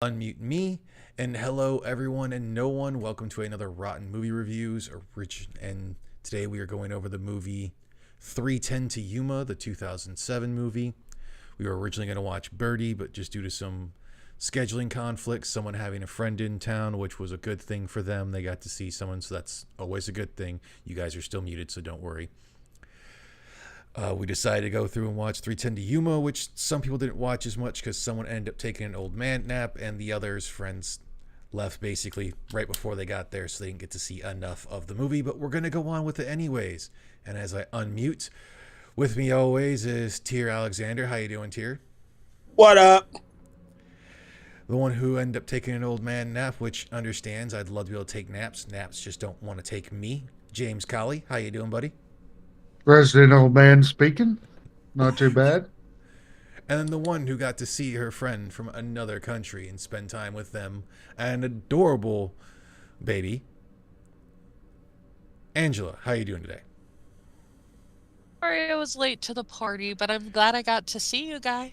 Unmute me, and hello everyone and no one. Welcome to another Rotten Movie Reviews. And today we are going over the movie 310 to Yuma, the 2007 movie. We were originally going to watch Birdie, but just due to some scheduling conflicts, someone having a friend in town, which was a good thing for them. They got to see someone, so that's always a good thing. You guys are still muted, so don't worry. We decided to go through and watch 310 to Yuma, which some people didn't watch as much because someone ended up taking an old man nap, and the others' friends left basically right before they got there, so they didn't get to see enough of the movie. But we're going to go on with it anyways. And as I unmute, with me always is Tier Alexander. How you doing, Tier? What up? The one who ended up taking an old man nap, which understands I'd love to be able to take naps. Naps just don't want to take me. James Colley, how you doing, buddy? Resident old man speaking. Not too bad. And then the one who got to see her friend from another country and spend time with them, an adorable baby. Angela, how you doing today? Sorry I was late to the party, but I'm glad I got to see you guys.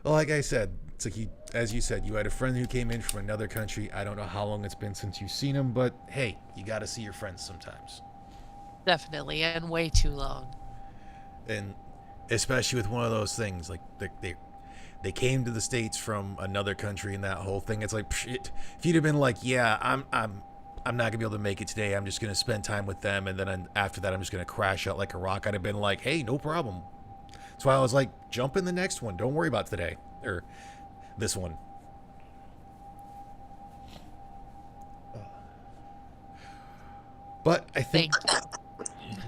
Well, like I said, it's like as you said, you had a friend who came in from another country. I don't know how long it's been since you've seen him, but hey, you got to see your friends sometimes. Definitely, and way too long. And especially with one of those things, like they came to the States from another country and that whole thing. It's like, shit. If you'd have been like, yeah, I'm not gonna be able to make it today. I'm just gonna spend time with them, and then after that, I'm just gonna crash out like a rock. I'd have been like, hey, no problem. That's why I was like, jump in the next one. Don't worry about today or this one. But I think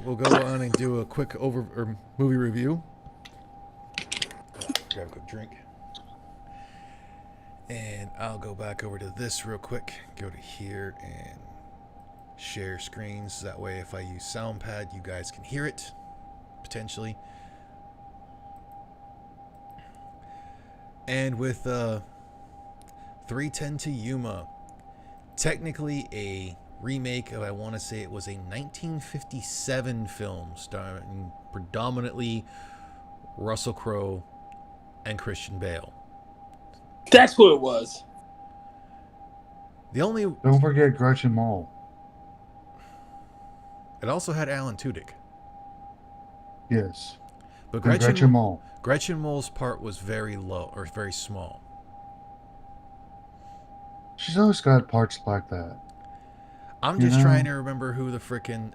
we'll go on and do a quick movie review. Grab a quick drink. And I'll go back over to this real quick. Go to here and share screens. That way, if I use SoundPad, you guys can hear it, potentially. And with 310 to Yuma, technically a remake of, I want to say it was a 1957 film starring predominantly Russell Crowe and Christian Bale. That's who it was. Don't forget Gretchen Mol. It also had Alan Tudyk. Yes. But Gretchen Mol. Gretchen Mol's part was very low, or very small. She's always got parts like that. I'm just trying to remember who the frickin'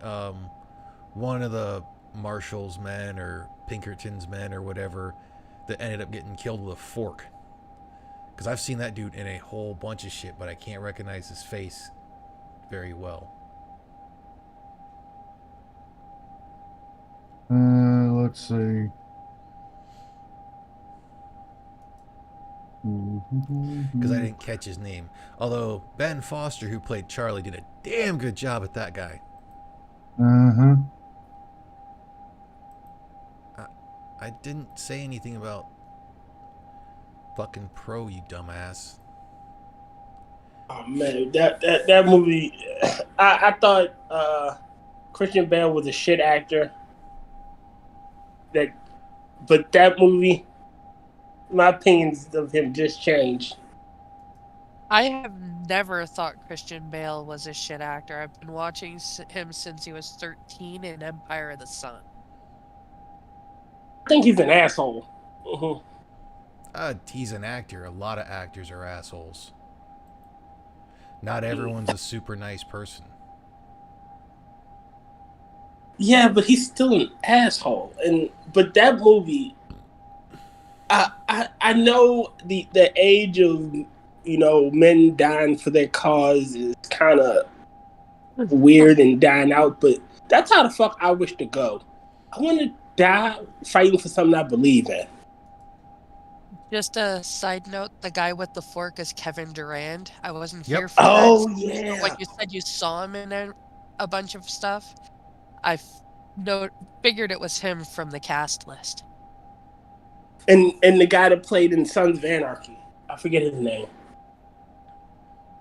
one of the Marshall's men or Pinkerton's men or whatever that ended up getting killed with a fork. Because I've seen that dude in a whole bunch of shit, but I can't recognize his face very well. Let's see. Because I didn't catch his name. Although Ben Foster, who played Charlie, did a damn good job at that guy. I didn't say anything about fucking Pro, you dumbass. Oh man, that movie. I thought Christian Bale was a shit actor. But that movie, my opinions of him just changed. I have never thought Christian Bale was a shit actor. I've been watching him since he was 13 in Empire of the Sun. I think he's an asshole. He's an actor. A lot of actors are assholes. Not everyone's a super nice person. Yeah, but he's still an asshole. But that movie, I know the age of men dying for their cause is kind of weird and dying out, but that's how the fuck I wish to go. I want to die fighting for something I believe in. Just a side note, the guy with the fork is Kevin Durand. I wasn't here for Oh, that. yeah. When you said you saw him in a bunch of stuff, I figured it was him from the cast list. And the guy that played in Sons of Anarchy. I forget his name.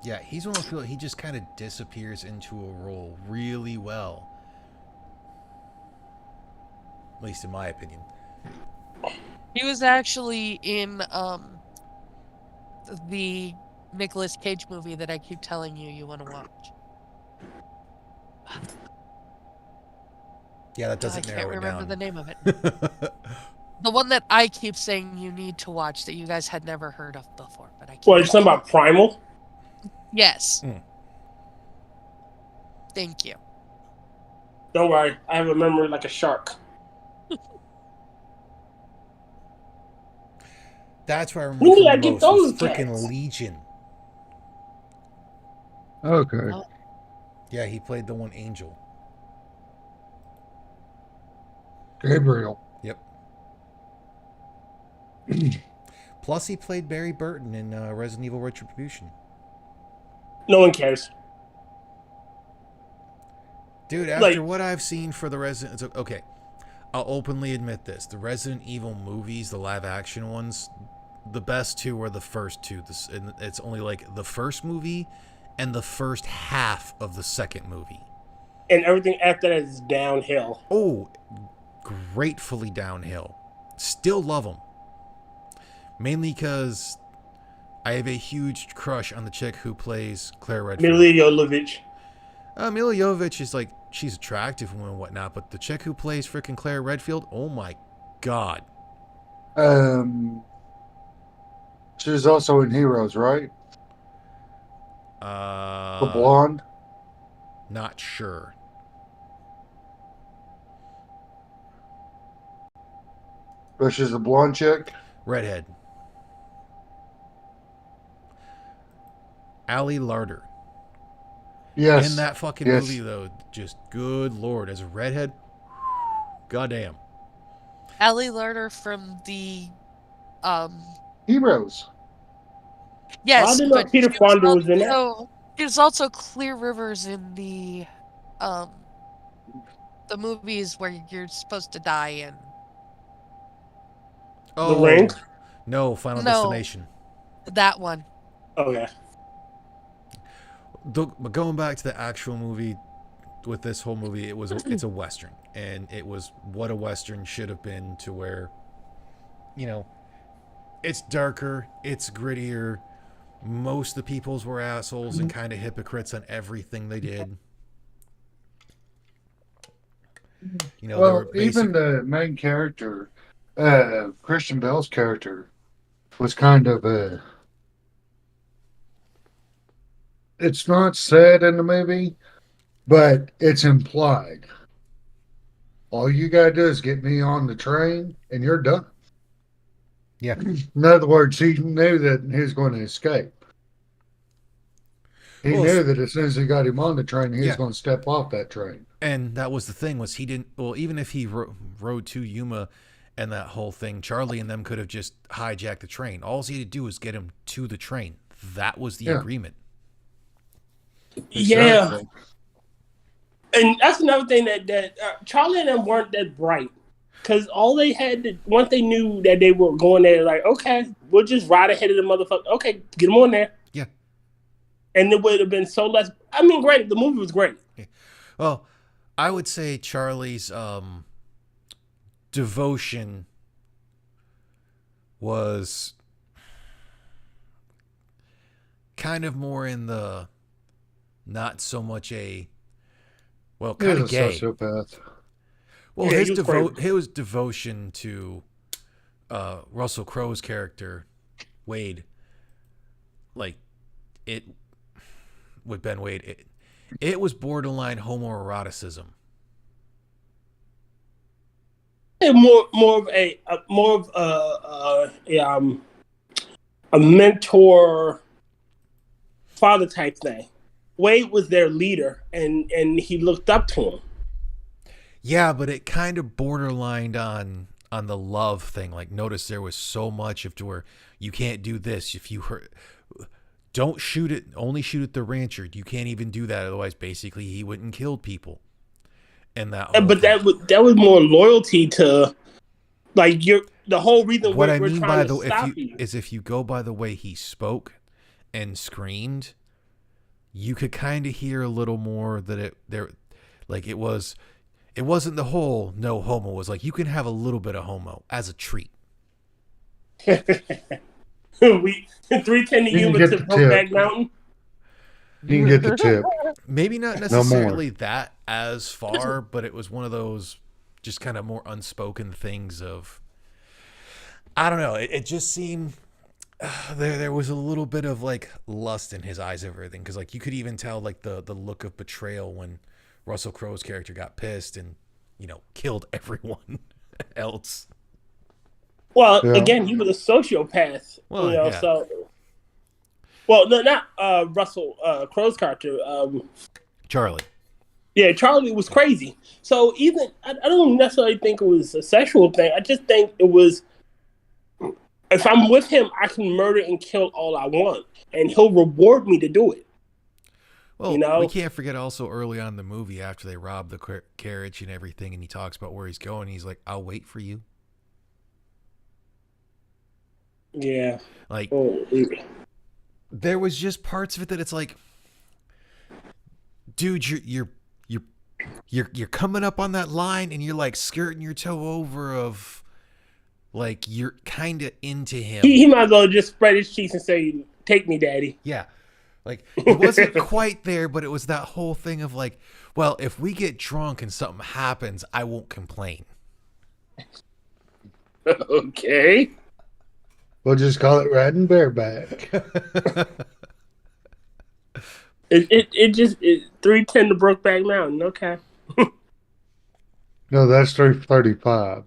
Yeah, he's one of those people, he just kind of disappears into a role really well. At least in my opinion. He was actually in the Nicolas Cage movie that I keep telling you want to watch. Yeah, that I doesn't can't narrow it remember down. the name of it. The one that I keep saying you need to watch that you guys had never heard of before, but I What, can't. you're talking about Primal? Yes. Mm. Thank you. Don't worry, I have a memory like a shark. That's what I remember When did from I the get most was those freaking cats? Legion. Okay. Oh. Yeah, he played the one Angel. Gabriel. Yep. Plus, he played Barry Burton in Resident Evil Retribution. No one cares. Dude, after Like, what I've seen for the Resident... Okay, I'll openly admit this. The Resident Evil movies, the live-action ones, the best two were the first two. And it's only like the first movie and the first half of the second movie. and everything after that is downhill. Oh, gratefully downhill. Still love them. Mainly because I have a huge crush on the chick who plays Claire Redfield. Mila Jovovich. Mila Jovovich is like, she's attractive and whatnot, but the chick who plays freaking Claire Redfield, oh my god. She was also in Heroes, right? The blonde. Not sure. But she's a blonde chick. Redhead. Ali Larder. Yes. In that fucking Yes. movie, though, just good lord, as a redhead, goddamn. Ali Larder from the Heroes. yes, I didn't know but Peter she was Fonda was in that. also she was also Clear Rivers in the movies where you're supposed to die in. Oh, The Ring? no, Final No. Destination. That one. Okay. But going back to the actual movie, with this whole movie, it's a Western. And it was what a Western should have been, to where, you know, it's darker, it's grittier. Most of the peoples were assholes and kind of hypocrites on everything they did. You know, Well, even the main character, Christian Bale's character, was kind of it's not said in the movie, but it's implied. All you gotta do is get me on the train and you're done. Yeah. In other words, he knew that he was going to escape. He knew that as soon as he got him on the train, he was going to step off that train. And that was the thing, was he didn't... Well, even if he rode to Yuma and that whole thing, Charlie and them could have just hijacked the train. All he had to do was get him to the train. That was the agreement. Yeah. And that's another thing that Charlie and them weren't that bright. Because all they had, once they knew that they were going there, like, okay, we'll just ride ahead of the motherfucker. Okay, get them on there. Yeah. And it would have been so less. I mean, great. The movie was great. Yeah. Well, I would say Charlie's devotion was kind of more in the not so much a, well, kind of gay. Sociopath. Well, yeah, his devotion to Russell Crowe's character, Wade, like it with Ben Wade, it was borderline homoeroticism. More of a mentor father type thing. Wade was their leader, and he looked up to him. Yeah, but it kind of borderlined on the love thing. Like, notice there was so much of to where you can't do this if you hurt. Don't shoot it. Only shoot at the rancher. You can't even do that. Otherwise, basically, he wouldn't kill people. And that. But that was more loyalty to, like, the whole reason what we're I mean trying by to the stop you is if you go by the way he spoke and screamed, you could kind of hear a little more that it wasn't the whole no homo. It was like, you can have a little bit of homo as a treat. We 310 to You can Yuma get to the tip. Brokeback Mountain. You can get the tip. Maybe not No more. necessarily that as far, but it was one of those just kind of more unspoken things of, I don't know. It just seemed there was a little bit of like lust in his eyes over everything, because like you could even tell like the look of betrayal when Russell Crowe's character got pissed and killed everyone else. Well, Yeah. again, he was a sociopath. Well, yeah. So. Well, no, not Russell Crowe's character. Charlie. Yeah, Charlie was crazy. So even I don't necessarily think it was a sexual thing. I just think it was. If I'm with him, I can murder and kill all I want, and he'll reward me to do it. Well, we can't forget also early on in the movie after they rob the carriage and everything, and he talks about where he's going. He's like, "I'll wait for you." Yeah. Like, Yeah. there was just parts of it that it's like, dude, you're coming up on that line and you're like skirting your toe over of, like, you're kind of into him. He might as well just spread his cheeks and say, "Take me, daddy." Yeah. Like, it wasn't quite there, but it was that whole thing of like, well, if we get drunk and something happens, I won't complain. Okay. We'll just call it riding bareback. It 310 to Brokeback Mountain. Okay. No, that's 335.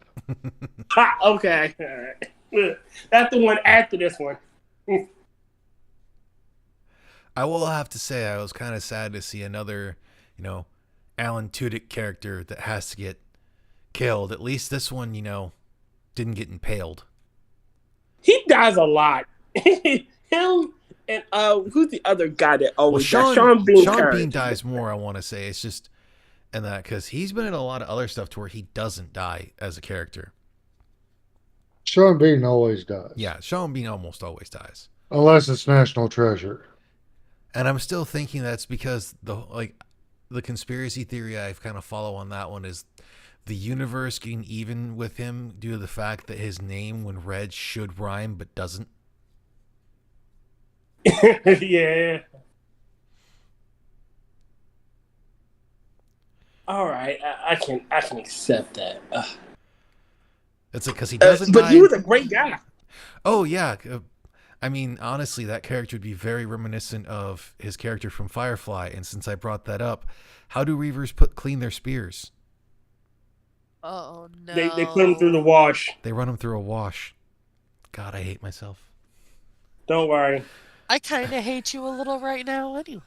Ha, okay. All right. That's the one after this one. I will have to say I was kind of sad to see another, Alan Tudyk character that has to get killed. At least this one, didn't get impaled. He dies a lot. Him and who's the other guy that always dies? Sean Bean. Sean Bean dies more, I want to say. It's just, and that because he's been in a lot of other stuff to where he doesn't die as a character. Sean Bean always does. Yeah, Sean Bean almost always dies. Unless it's National Treasure. And I'm still thinking that's because the conspiracy theory I've kind of follow on that one is the universe getting even with him due to the fact that his name when read should rhyme but doesn't. Yeah. All right, I can accept that. It's like because he doesn't. But he was a great guy. Oh yeah, I mean honestly, that character would be very reminiscent of his character from Firefly. And since I brought that up, how do Reavers clean their spears? Oh no! They put him through the wash. They run him through a wash. God, I hate myself. Don't worry. I kind of hate you a little right now, anyway.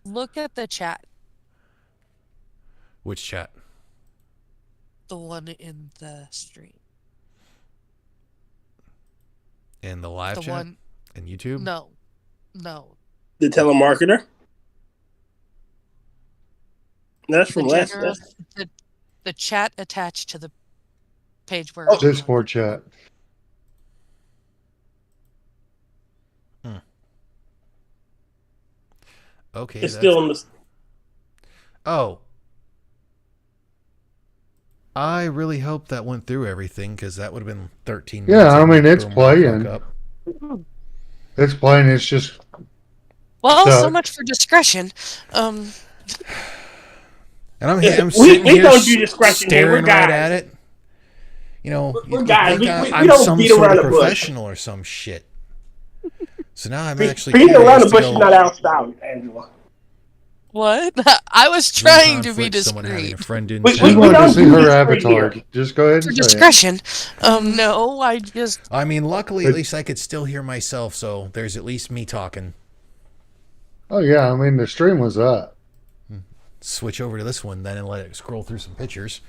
Look at the chat. Which chat? The one in the stream. In the live chat? One in YouTube? No. The telemarketer. That's from last. The chat attached to the page where. Discord chat. Okay. It's still in the. Oh. I really hope that went through everything because that would have been 13 minutes. Yeah, I mean, it's playing. It's playing. It's just. Well, so much for discretion. And I'm sitting we here don't do discretion staring here. right at it. We're guys. I'm don't some beat sort around of the bush. professional or some shit. So now I'm actually beating around the curious bush to is go- not our style, Angela. What? I was One trying to be conflict, someone having a discreet. friend in We We chat. want to don't see do her this right avatar. here. Just go ahead For and say it. discretion. No, I just. I mean, luckily, at least I could still hear myself, so there's at least me talking. Oh, yeah. I mean, the stream was up. Switch over to this one then and let it scroll through some pictures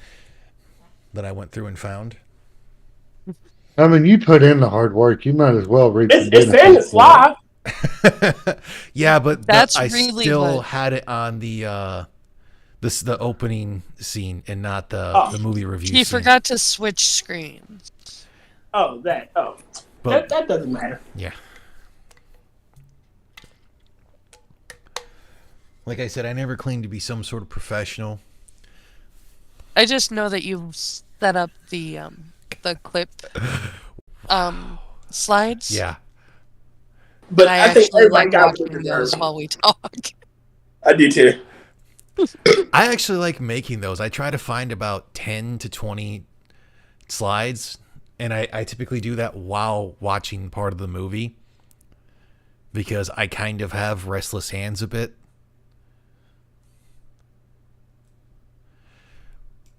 that I went through and found. I mean, you put in the hard work. You might as well reap the It's saying it's live. Yeah, but That's I really still what- had it on the the opening scene and not the movie review He scene. forgot to switch screens. But That doesn't matter. yeah. Like I said, I never claimed to be some sort of professional. I just know that you set up the clip. slides. Yeah. But I I think actually everybody like got what they watching those deserve. while we talk. I do too. I actually like making those. I try to find about 10 to 20 slides, and I typically do that while watching part of the movie because I kind of have restless hands a bit.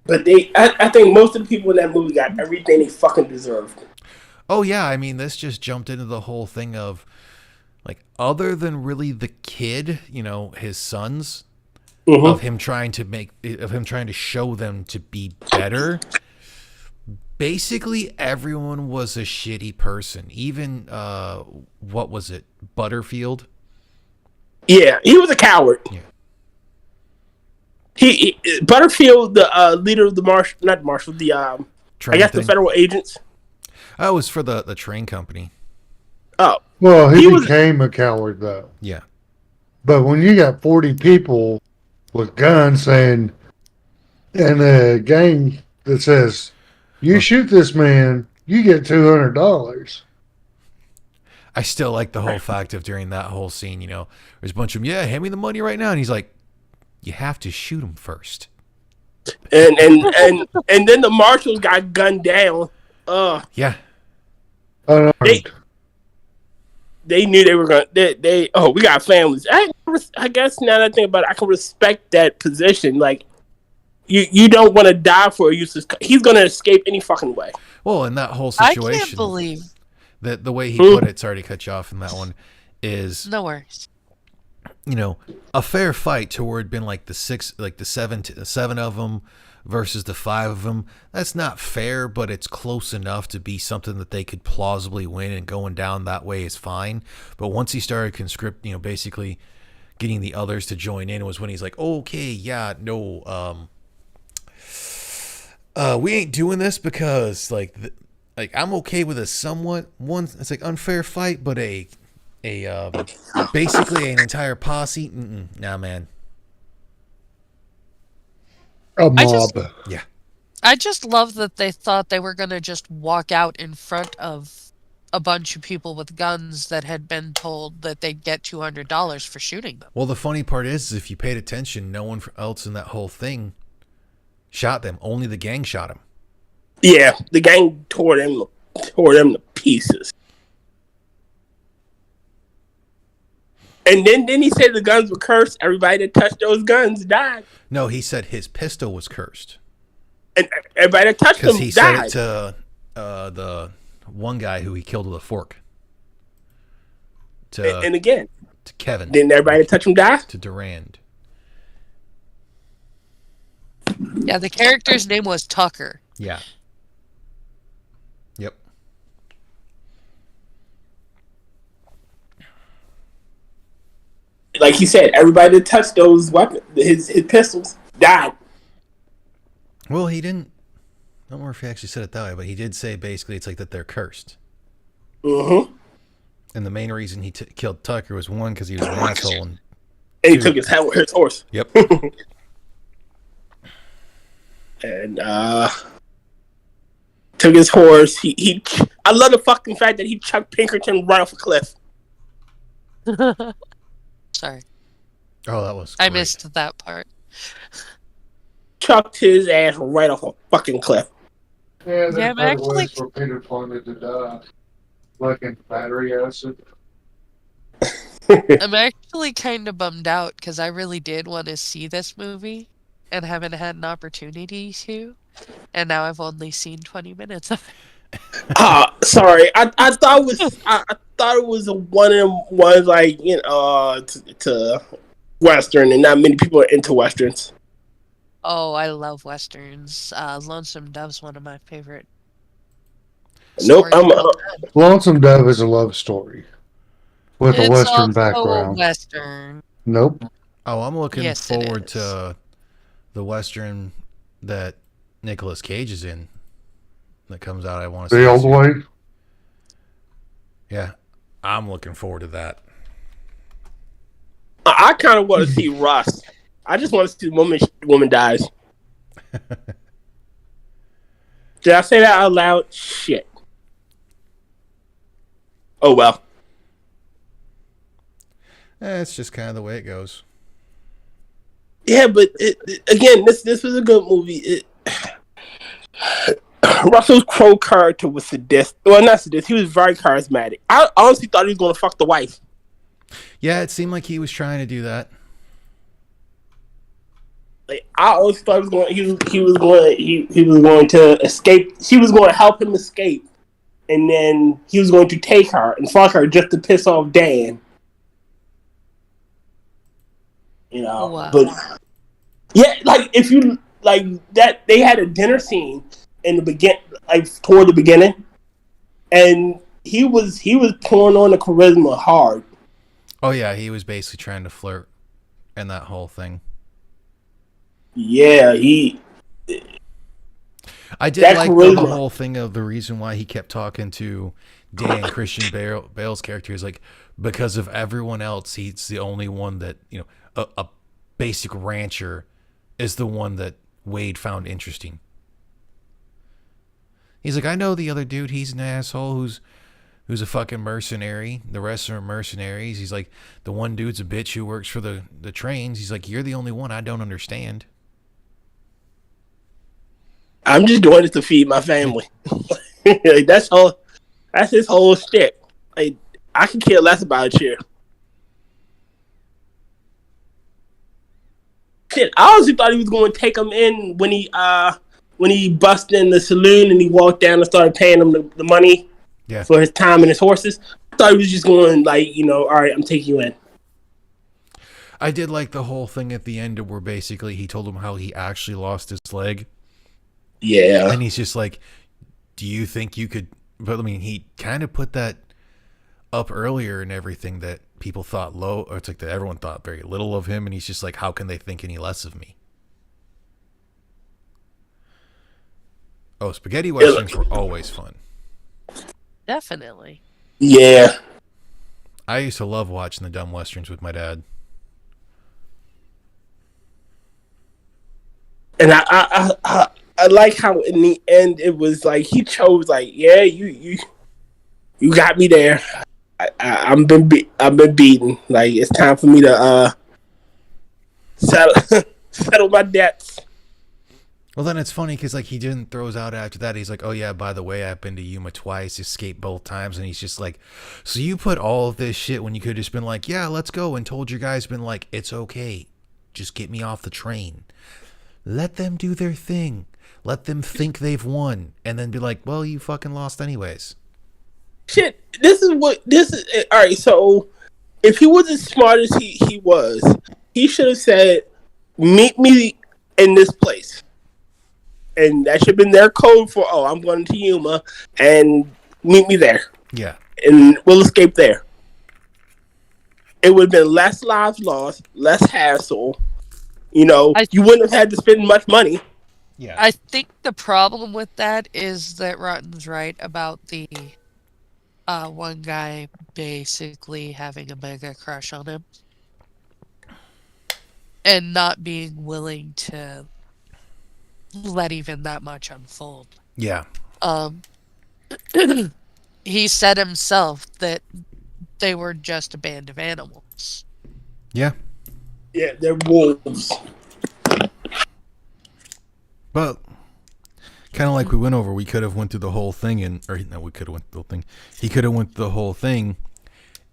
But I think most of the people in that movie got everything they fucking deserved. Oh yeah, I mean this just jumped into the whole thing of like other than really the kid, you know, his sons, of him trying to show them to be better. Basically everyone was a shitty person. Even what was it? Butterfield? Yeah, he was a coward. Yeah. He Butterfield, the leader of the not Marshall, the I Train guess the thing. federal agents. That was for the train company. Oh, Well, he was became a coward, though. Yeah. But when you got 40 people with guns saying, and a gang that says, you shoot this man, you get $200. I still like the whole fact of during that whole scene, you know, there's a bunch of them, yeah, hand me the money right now. And he's like, you have to shoot him first. and then the marshals got gunned down. Yeah. Unarmed. They knew they were gonna. We got families. I guess now that I think about it, I can respect that position. Like, you don't want to die for a useless. He's gonna escape any fucking way. Well, in that whole I situation, can't believe. that the way he put it, sorry to cut you off in that one, is No worries. you know, a fair fight toward been like the seven of them versus the 5 of them. That's not fair, but it's close enough to be something that they could plausibly win, and going down that way is fine. But once he started basically getting the others to join in was when he's like, okay, yeah, no, we ain't doing this because like I'm okay with a somewhat one. It's like unfair fight, but a basically an entire posse. Nah, man. A mob. Yeah. I just love that they thought they were going to just walk out in front of a bunch of people with guns that had been told that they'd get $200 for shooting them. Well, the funny part is if you paid attention, no one else in that whole thing shot them. Only the gang shot him. Yeah, the gang tore them to pieces. And then he said the guns were cursed. Everybody that touched those guns died. No, he said his pistol was cursed. And everybody that touched them Because he died. said it to the one guy who he killed with a fork. And again, to Kevin. didn't everybody that touched him die? To Durand. Yeah, the character's name was Tucker. Yeah. Yep. Like he said, everybody that touched those weapons, his pistols, died. Well, he didn't. I don't remember if he actually said it that way, but he did say basically it's like that they're cursed. Mm-hmm. And the main reason he killed Tucker was one, because he was an asshole. And he took his horse. Yep. And took his horse. He I love the fucking fact that he chucked Pinkerton right off a cliff. Sorry. Oh, that was I great. missed that part. Chucked his ass right off a fucking cliff. Yeah, Yeah, I'm actually- where Peter wanted to die. Like in battery acid. I'm actually kind of bummed out because I really did want to see this movie and haven't had an opportunity to. And now I've only seen 20 minutes of it. Sorry. I thought it was I thought it was one of them ones like, you know, to Western, and not many people are into Westerns. Oh, I love Westerns. Lonesome Dove's one of my favorite. Nope. stories. Lonesome Dove is a love story with It's a Western also background. a Western. Nope. Oh, I'm looking Yes, it forward is. to the Western that Nicolas Cage is in that comes out. I want to see The old soon. way. Yeah, I'm looking forward to that. I kind of want to see Russ. I just want to see the woman dies. Did I say that out loud? Shit. Oh well. It's just kind of the way it goes. Yeah, but again, this was a good movie. Russell Crowe character was sadistic. Well, not sadistic. He was very charismatic. I honestly thought he was going to fuck the wife. Yeah, it seemed like he was trying to do that. Like, I always thought he was going to escape. She was going to help him escape, and then he was going to take her and fuck her just to piss off Dan. You know, Wow. but yeah, like if you like that, they had a dinner scene in the toward the beginning, and he was pouring on the charisma hard. Oh yeah, he was basically trying to flirt, and that whole thing. Yeah, I did like the whole thing of the reason why he kept talking to Dan Christian Bale's character is like because of everyone else, he's the only one that a basic rancher is the one that Wade found interesting. He's like, I know the other dude. He's an asshole who's a fucking mercenary. The rest are mercenaries. He's like, the one dude's a bitch who works for the trains. He's like, you're the only one I don't understand. I'm just doing it to feed my family. Like, that's his whole shtick. Like, I can care less about you. Shit, I honestly thought he was going to take him in when he busted in the saloon and he walked down and started paying him the money for his time and his horses. I thought he was just going like, all right, I'm taking you in. I did like the whole thing at the end where basically he told him how he actually lost his leg. Yeah. And he's just like, do you think you could... But, I mean, he kind of put that up earlier and everything that people thought low... Or it's like that everyone thought very little of him. And he's just like, how can they think any less of me? Oh, spaghetti westerns were always fun. Definitely. Yeah. I used to love watching the dumb westerns with my dad. And I like how in the end it was like he chose like, yeah, you got me there. I've been beaten. Like, it's time for me to settle my debts. Well, then it's funny because like he didn't throws out after that. He's like, oh yeah, by the way, I've been to Yuma twice, escaped both times, and he's just like, so you put all of this shit when you could have just been like, yeah, let's go, and told your guys, been like, it's okay, just get me off the train, let them do their thing. Let them think they've won, and then be like, well, you fucking lost anyways. Shit, this is all right, so if he was as smart as he was, he should have said, meet me in this place. And that should have been their code for, I'm going to Yuma, and meet me there. Yeah. And we'll escape there. It would have been less lives lost, less hassle. You wouldn't have had to spend much money. Yeah. I think the problem with that is that Rotten's right about the one guy basically having a mega crush on him and not being willing to let even that much unfold. Yeah. He said himself that they were just a band of animals. Yeah. Yeah, they're wolves. But kind of like we went over, we could have went through the whole thing, we could have went through the whole thing. He could have went through the whole thing,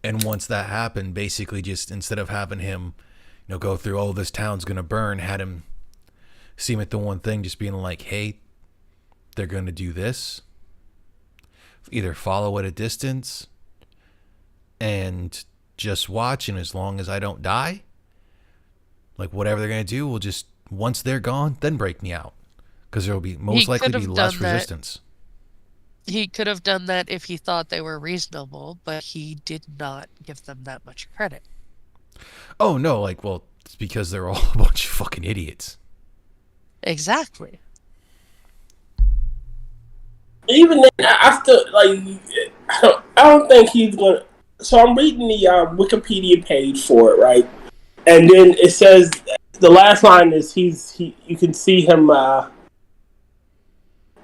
and once that happened, basically just instead of having him, go through, oh, this town's gonna burn, had him see him at the one thing, just being like, hey, they're gonna do this. Either follow at a distance and just watch, and as long as I don't die, like whatever they're gonna do, we'll just once they're gone, then break me out. Because there will be most likely be less resistance. He could have done that if he thought they were reasonable, but he did not give them that much credit. Oh, no, it's because they're all a bunch of fucking idiots. Exactly. Even then, I still, I don't think he's going to... So I'm reading the Wikipedia page for it, right? And then it says, the last line is you can see him...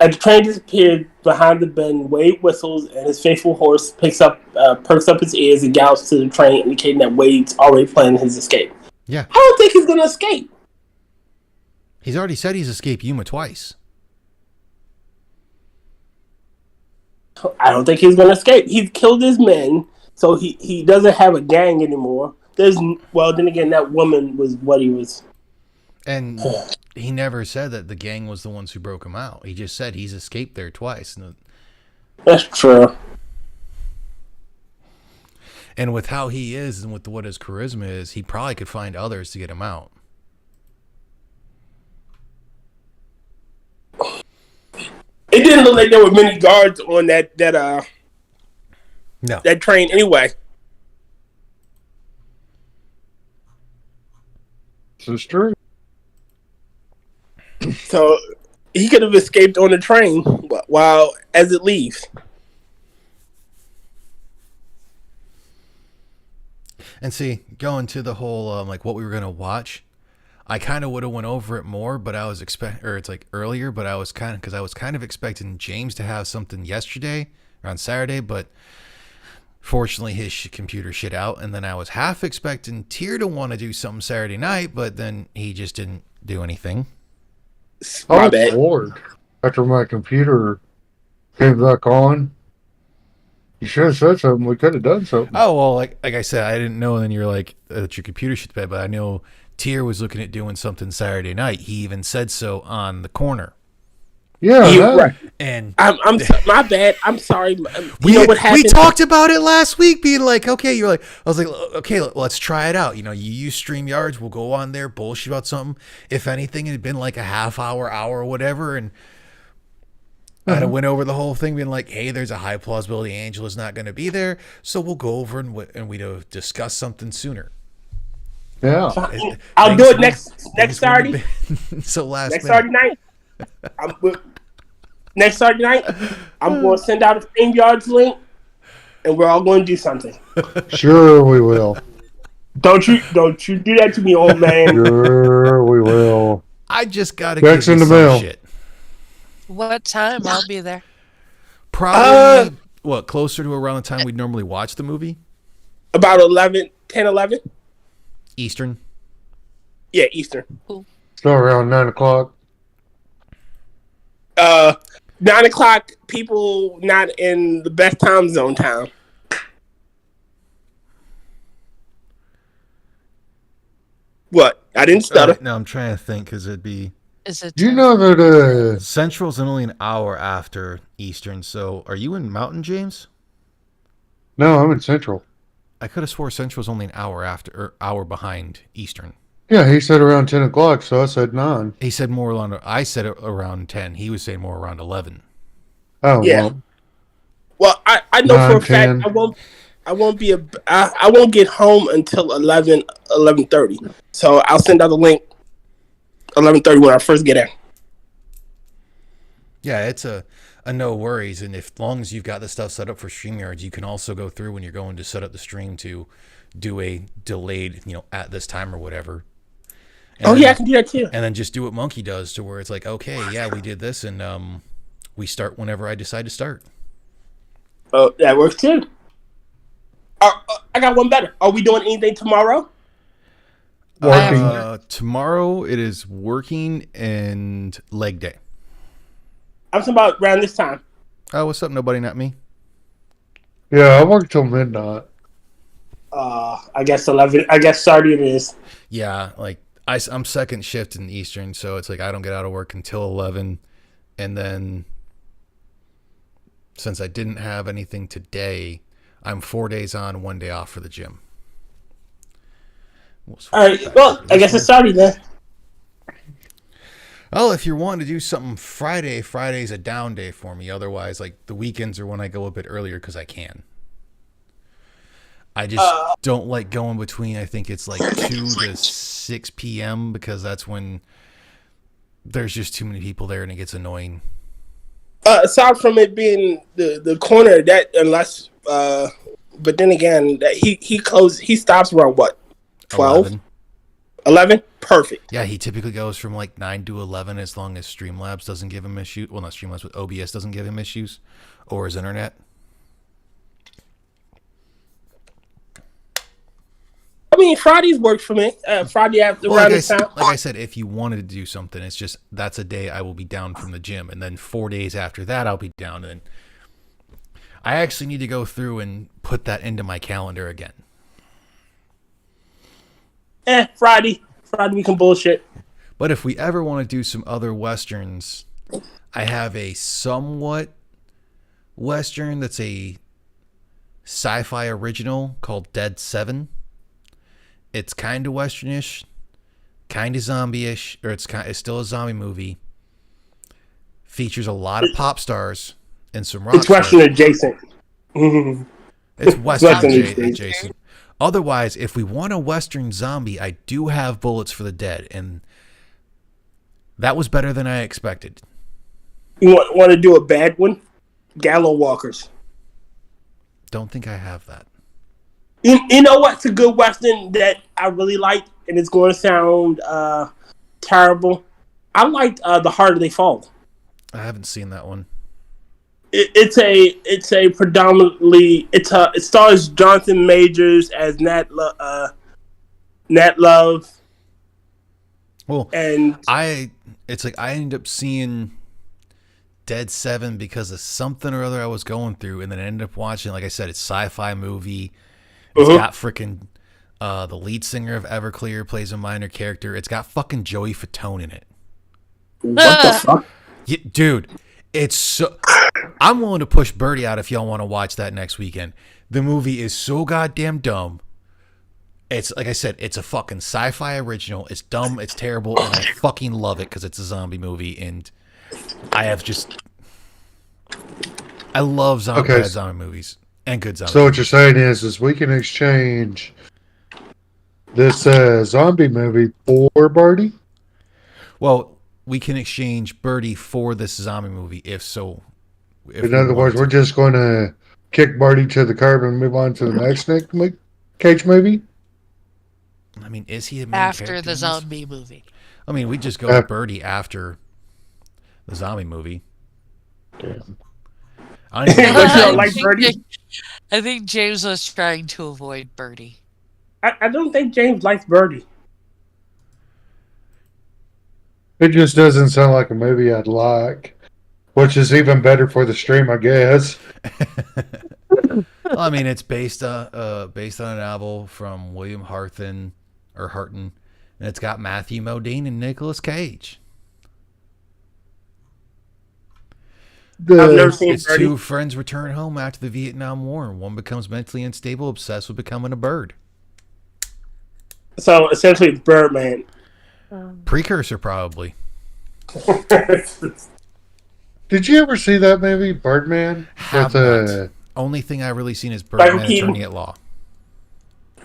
As the train disappeared behind the bend, Wade whistles and his faithful horse perks up his ears and gallops to the train, indicating that Wade's already planning his escape. Yeah. I don't think he's going to escape. He's already said he's escaped Yuma twice. I don't think he's going to escape. He's killed his men, so he doesn't have a gang anymore. Then again, that woman was what he was. And he never said that the gang was the ones who broke him out. He just said he's escaped there twice. That's true. And with how he is and with what his charisma is, he probably could find others to get him out. It didn't look like there were many guards on that train anyway. This is true. So he could have escaped on the train while as it leaves. And see, going to the whole like what we were gonna watch, I kind of would have went over it more, but I was earlier, but I was kind of expecting James to have something yesterday or on Saturday, but fortunately his computer shit out, and then I was half expecting Tyr to want to do something Saturday night, but then he just didn't do anything. My bad. Lord. After my computer came back on, you should have said something. We could have done something. Oh, well, like I said, I didn't know, and then you're like, that your computer shit bad, but I know Tyr was looking at doing something Saturday night. He even said so on the corner. Yeah, Right. And I'm my bad. I'm sorry. You know what happened? We talked about it last week, being like, okay, you're like, I was like, okay, let's try it out. You know, you use StreamYards, we'll go on there, bullshit about something. If anything, it had been like a half hour or whatever, and I went over the whole thing, being like, hey, there's a high plausibility Angela's not going to be there, so we'll go over and we discuss something sooner. yeah. I'll do it next Saturday. So Next Saturday night. Next Saturday night, I'm going to send out a StreamYards link, and we're all going to do something. Sure, we will. Don't you do that to me, old man. Sure, we will. I just got to Checks give in you the some mail. shit. What time? I'll be there. Probably, closer to around the time we'd normally watch the movie? About 11. Eastern. Yeah, Eastern. So around 9 o'clock. 9 o'clock, people not in the best time zone town. What? I didn't stutter. No, I'm trying to think, because it'd be... Is it? You know that Central's only an hour after Eastern, so are you in Mountain, James? no, I'm in Central. I could have swore Central's only an hour after, or hour behind Eastern. Yeah, he said around 10 o'clock, so I said 9. He said more around, I said around 10. He was saying more around 11. Oh, Yeah. well. Well, I know 9, for a fact 10. I won't get home until 11:30. So I'll send out the link 11:30 when I first get in. Yeah, it's a no worries, and if long as you've got the stuff set up for StreamYards, you can also go through when you're going to set up the stream to do a delayed, at this time or whatever. And I can do that too. And then just do what Monkey does, to where it's like, okay, yeah, we did this, and we start whenever I decide to start. Oh, that works too. I got one better. Are we doing anything tomorrow? Working. Tomorrow it is working and leg day. I'm talking about around this time. Oh, what's up, nobody, not me? Yeah, I work till midnight. I guess 11. I guess Saturday it is. Yeah, like I'm second shift in Eastern, so it's like I don't get out of work until 11, and then since I didn't have anything today, I'm 4 days on, 1 day off for the gym. All right. Well, I guess it's Saturday then. Well, if you're wanting to do something Friday, Friday's a down day for me. Otherwise, like the weekends are when I go a bit earlier because I can. I just don't like going between, I think it's like 2 to 6 p.m. because that's when there's just too many people there and it gets annoying. Aside from it being the corner, that unless, but then again, that he stops around what, 12? 11? Perfect. Yeah, he typically goes from like 9 to 11 as long as Streamlabs doesn't give him issues. Well, not Streamlabs, but OBS doesn't give him issues, or his internet. I mean, Fridays work for me. Friday after around this time. Like I said, if you wanted to do something, it's just that's a day I will be down from the gym, and then 4 days after that I'll be down. And I actually need to go through and put that into my calendar again. Friday we can bullshit. But if we ever want to do some other westerns, I have a somewhat western that's a sci-fi original called Dead 7. It's kind of westernish, kind of zombie-ish, or it's still a zombie movie. Features a lot of pop stars and some rock It's Western stars. adjacent. It's Western Western adjacent. Otherwise, if we want a Western zombie, I do have Bullets for the Dead, and that was better than I expected. You want to do a bad one? Gallow Walkers. Don't think I have that. You know what's a good Western that I really like, and it's going to sound terrible? I liked The Harder They Fall. I haven't seen that one. It's a predominantly it stars Jonathan Majors as Nat Love. Well, and I ended up seeing Dead 7 because of something or other I was going through, and then I ended up watching. Like I said, it's a sci-fi movie. It's got freaking the lead singer of Everclear plays a minor character. It's got fucking Joey Fatone in it. What the fuck? Yeah, dude, it's so. I'm willing to push Birdie out if y'all want to watch that next weekend. The movie is so goddamn dumb. It's like I said, it's a fucking sci-fi original. It's dumb, it's terrible, and I fucking love it because it's a zombie movie, and I love zombie movies and good zombie. So what you're saying is we can exchange this zombie movie for Birdie? Well, we can exchange Birdie for this zombie movie if so. In other words, we're just going to kick Birdie to the curb and move on to the next Nick Cage movie? I mean, is he a main After character the in this? zombie movie. I mean, we just go with Birdie after the zombie movie. Damn. I don't even I think James was trying to avoid Birdie. I don't think James likes Birdie. It just doesn't sound like a movie I'd like, which is even better for the stream, I guess. Well, I mean, it's based on a novel from William Harton, and it's got Matthew Modine and Nicolas Cage. I've never seen It's Birdie. two friends return home after the Vietnam War, and one becomes mentally unstable, obsessed with becoming a bird. So essentially, it's Birdman. Precursor, probably. Did you ever see that movie, Birdman? Have With, not. Only thing I've really seen is Birdman Attorney at Law.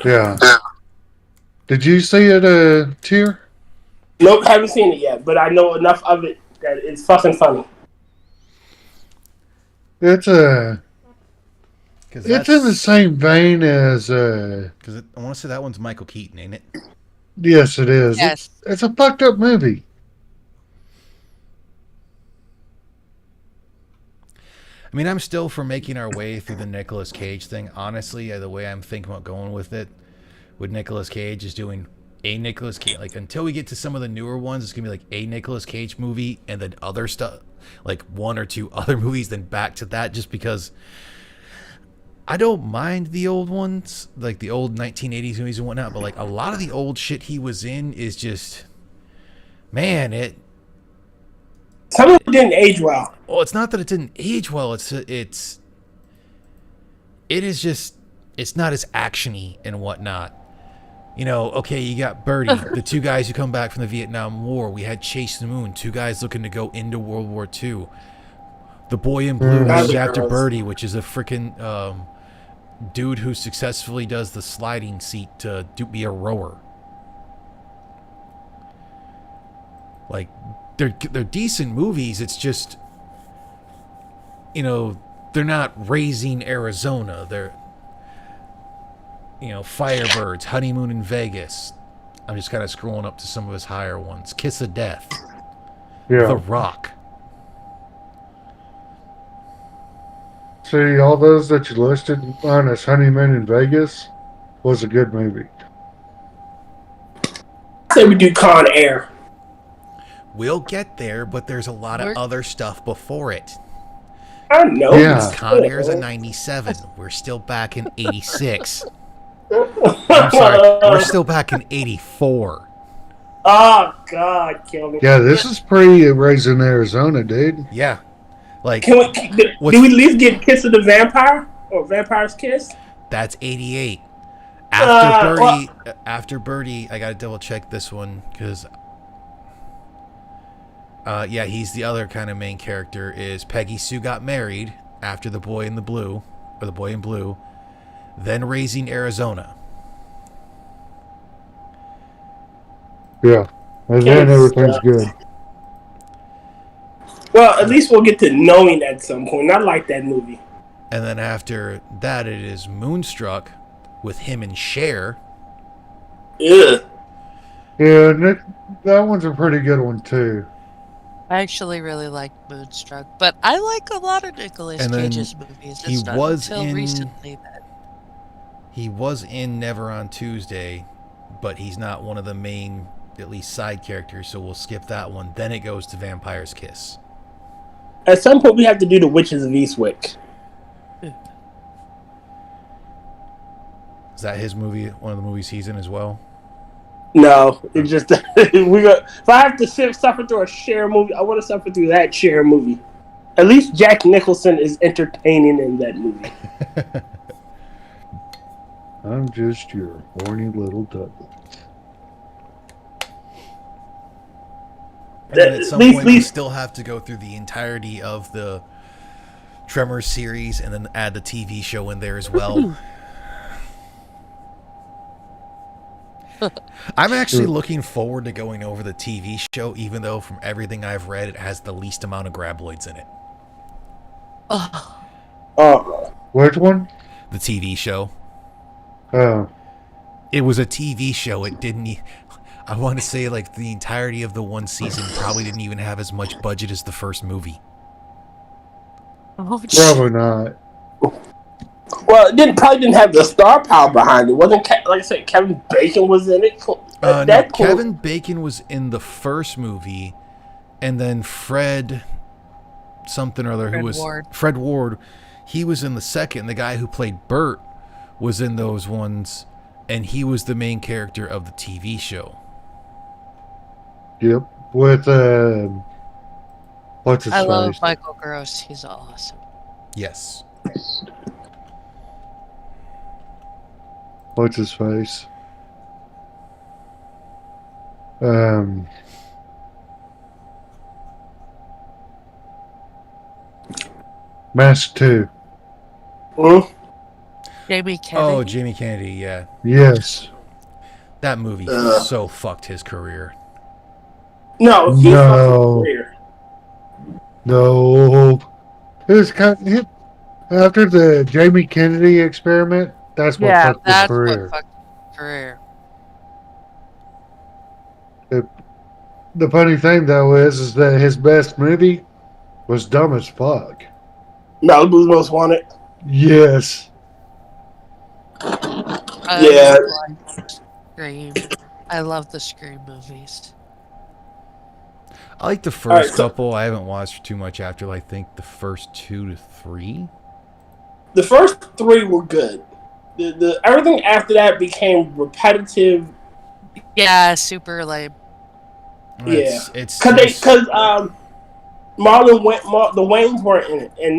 Yeah. Did you see it, Tier? Nope, haven't seen it yet, but I know enough of it that it's fucking funny. It's in the same vein as Because I want to say that one's Michael Keaton, ain't it? yes, it is. Yes. It's a fucked up movie. I mean, I'm still for making our way through the Nicolas Cage thing. Honestly, the way I'm thinking about going with it, with Nicolas Cage, is doing a Nicolas Cage. Like, until we get to some of the newer ones, it's going to be like a Nicolas Cage movie and then other stuff, like one or two other movies, then back to that, just because I don't mind the old ones, like the old 1980s movies and whatnot, but like a lot of the old shit he was in is just, man, Some of it didn't age well. well, it's not that it didn't age well. It is just, it's not as actiony and whatnot. You know, okay, you got Birdie, the two guys who come back from the Vietnam War. We had Chase the Moon, two guys looking to go into World War II. The Boy in Blue, named after Birdie, which is a freaking dude who successfully does the sliding seat to be a rower. Like, they're decent movies. It's just, you know, they're not Raising Arizona. They're, you know, Firebirds, Honeymoon in Vegas. I'm just kind of scrolling up to some of his higher ones. Kiss of Death, Yeah. The Rock. See, all those that you listed, minus Honeymoon in Vegas, was a good movie. I say we do Con Air. We'll get there, but there's a lot of We're- other stuff before it. I know. Yeah. Con Air's a 97. We're still back in 86. I'm sorry, we're still back in 84. Oh God, kill me. Yeah, this is pre-Raising Arizona, dude. Yeah. Like, Can we? Do we at least get Kiss of the Vampire or Vampire's Kiss? that's 88. After Birdie, I gotta double check this one because, yeah, he's the other kind of main character. Is Peggy Sue got married after The Boy in the Blue, or The Boy in Blue, then Raising Arizona. Yeah. And then Yes, everything's good. Well, at least we'll get to knowing at some point. I like that movie. And then after that, it is Moonstruck with him and Cher. Ugh. Yeah, that one's a pretty good one, too. I actually really like Moonstruck, but I like a lot of Nicolas And then Cage's movies. he It's not was until in- recently that He was in Never on Tuesday, but he's not one of the main, at least side characters, so we'll skip that one. Then it goes to Vampire's Kiss. At some point, we have to do the Witches of Eastwick. Is that his movie? One of the movies he's in as well? No, it's just we got. If I have to suffer through a Cher movie, I want to suffer through that Cher movie. At least Jack Nicholson is entertaining in that movie. I'm just your horny little Douglas. And then at some point, we least- still have to go through the entirety of the Tremors series and then add the TV show in there as well. I'm actually looking forward to going over the TV show, even though from everything I've read, it has the least amount of graboids in it. Which one? The TV show. Oh. It was a TV show. It didn't. I want to say like the entirety of the one season probably didn't even have as much budget as the first movie. oh, Probably not. Well, it probably didn't have the star power behind it. Wasn't like I said, Kevin Bacon was in it. No, Kevin Bacon was in the first movie, and then Fred something or other, Fred Ward, he was in the second. The guy who played Bert was in those ones, and he was the main character of the TV show. Yep. With, what's his I face? love Michael Gross. He's awesome. Yes. What's his face? Mask 2. Hmm? Jamie Kennedy. Oh, Jamie Kennedy, yeah. Yes. That movie so fucked his career. No, he No. fucking career. No. It was after the Jamie Kennedy experiment, that's what yeah, fucked his that's career. what fucked his career. The funny thing, though, is that his best movie was Dumb as Fuck. Malibu's Most Wanted. Yes. Yeah. Like Scream. I love the Scream movies. I like the first All right, so- couple. I haven't watched too much after, I think, the first 2 to 3. The first 3 were good. The everything after that became repetitive. Yeah, super lame. It's Because the Waynes weren't in it, and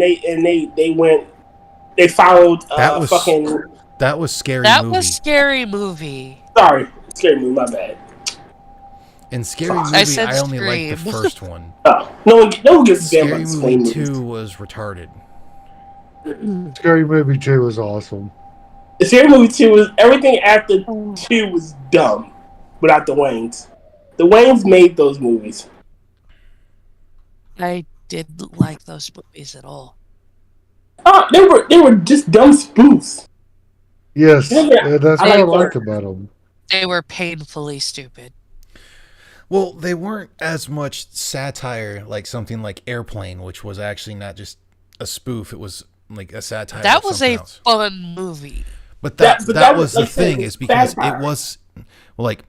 they followed That was- fucking. that was Scary That Movie. was Scary Movie. Sorry, scared me. My bad. In Scary I Movie, said I only liked the Scream. first one. Oh, no one gives a damn Scary about the Movie Scream 2 movies. was retarded. Scary Movie 2 was awesome. The Scary Movie 2 was everything after 2 was dumb, without the Waynes. The Waynes made those movies. I didn't like those movies at all. They were just dumb spoofs. Yes, Yeah, that's I what I like liked about them. They were painfully stupid. Well, they weren't as much satire like something like Airplane, which was actually not just a spoof; it was like a satire That of was something a else. fun movie. But That, but that that was was the like I said, thing, is because it satire. was like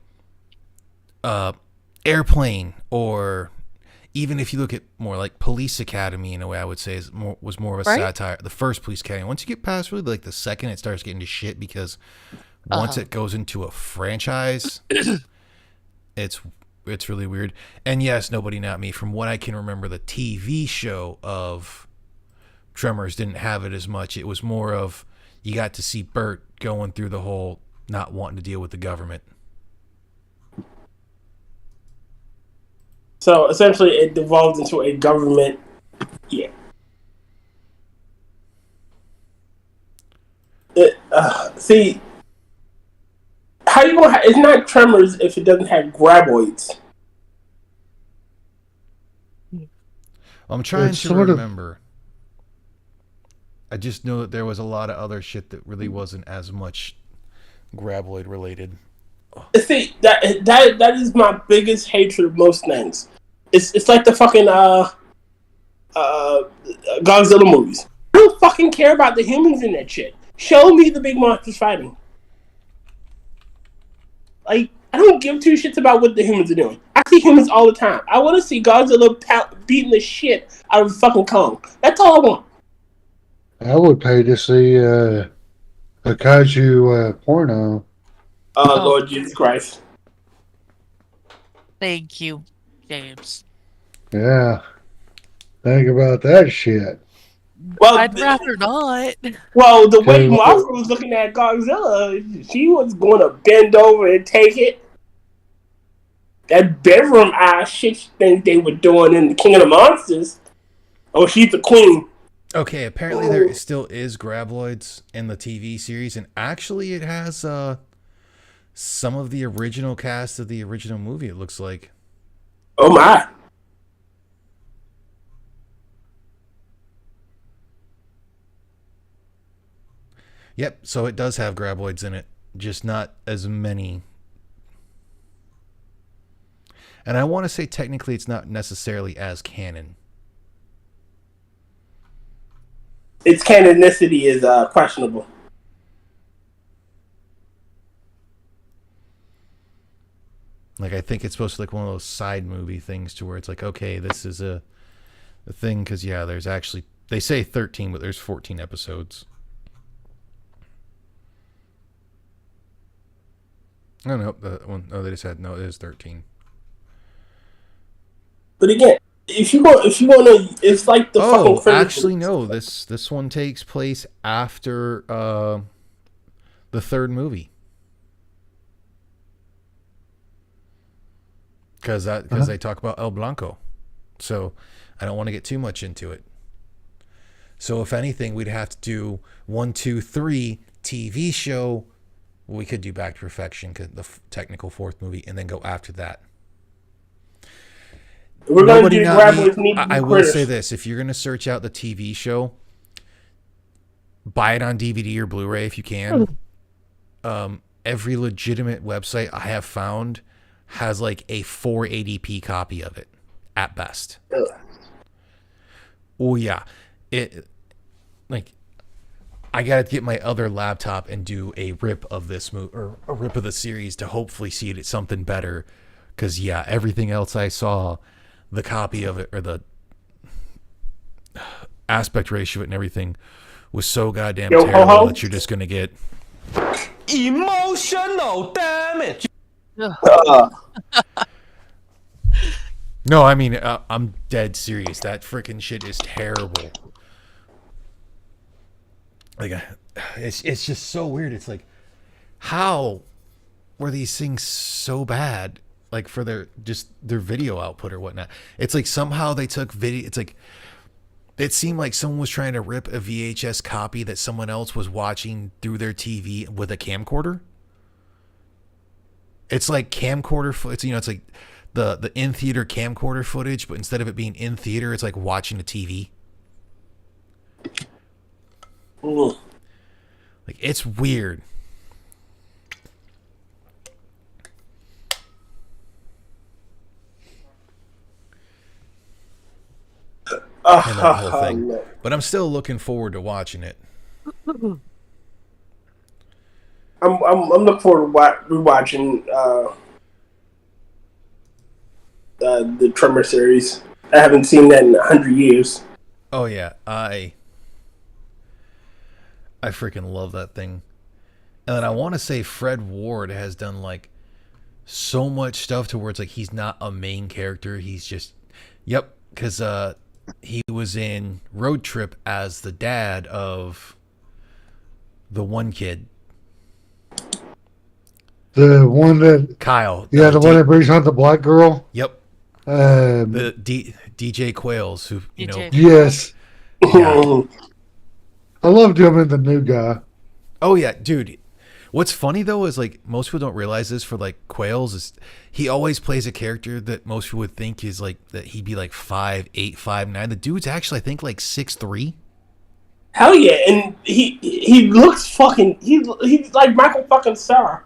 uh, Airplane, or even if you look at more like Police Academy, in a way, I would say was more of a Right? satire. The first Police Academy. Once you get past really like the second, it starts getting to shit because once it goes into a franchise, it's really weird. And yes, Nobody Not Me. From what I can remember, the TV show of Tremors didn't have it as much. It was more of you got to see Bert going through the whole not wanting to deal with the government. So essentially, it devolved into a government. Yeah. See, how you gonna? It's not Tremors if it doesn't have graboids. I'm trying It's to sort of remember. I just know that there was a lot of other shit that really wasn't as much graboid related. See, that is my biggest hatred of most things. It's like the fucking Godzilla movies. I don't fucking care about the humans in that shit. Show me the big monsters fighting. Like, I don't give two shits about what the humans are doing. I see humans all the time. I want to see Godzilla beating the shit out of fucking Kong. That's all I want. I would pay to see a kaiju porno. Oh, Oh. Lord Jesus Christ. Thank you, James. Yeah, think about that shit. Well, I'd rather not. well, the way Cause Martha was looking at Godzilla, she was going to bend over and take it. That bedroom eye shit thing they were doing in the King of the Monsters. Oh, she's the queen. Okay, apparently there still is graboids in the TV series, and actually it has some of the original cast of the original movie, it looks like. Oh my. Yep, so it does have graboids in it, just not as many. And I want to say technically it's not necessarily as canon. Its canonicity is questionable. Like, I think it's supposed to be like one of those side movie things to where it's like, okay, this is a thing, because yeah, there's actually, they say 13, but there's 14 episodes. Oh no, that one. Oh, they just had no. It is 13. But again, if you want to, it's like the fucking. Oh, actually, no. This one takes place after the third movie. Because they talk about El Blanco, so I don't want to get too much into it. So if anything, we'd have to do 1, 2, 3 TV show. We could do Back to Perfection, the technical fourth movie, and then go after that. We're going to do Graboids Need to Be I will Critters. say this: if you're going to search out the TV show, buy it on DVD or Blu-ray if you can. Every legitimate website I have found has like a 480p copy of it at best. Ugh. Oh yeah, it like I gotta get my other laptop and do a rip of this movie or a rip of the series to hopefully see it at something better. Because yeah, everything else I saw, the copy of it or the aspect ratio of it and everything was so goddamn terrible that you're just gonna get emotional damage. No, I mean I'm dead serious. That freaking shit is terrible. Like it's just so weird. It's like, how were these things so bad? Like for their video output or whatnot. It's like somehow they took video. It's like it seemed like someone was trying to rip a VHS copy that someone else was watching through their TV with a camcorder. It's like camcorder. It's it's like the in theater camcorder footage, but instead of it being in theater, it's like watching a TV. Ooh. Like it's weird. and that whole thing. But I'm still looking forward to watching it. I'm looking forward to rewatching the Tremor series. I haven't seen that in 100 years. Oh yeah, I freaking love that thing. And then I want to say Fred Ward has done like so much stuff to where it's like he's not a main character. He's just, yep, because he was in Road Trip as the dad of the one kid. The one that Kyle. Yeah, the one that brings out the black girl. Yep. Um, The DJ Quails, who you know. Yes. Yeah. I loved him in The New Guy. Oh yeah, dude. What's funny though is like most people don't realize this for like Quails is he always plays a character that most people would think is like that he'd be like 5'8", 5'9". The dude's actually I think like 6'3". Hell yeah, and he looks fucking he's like Michael fucking Sarah.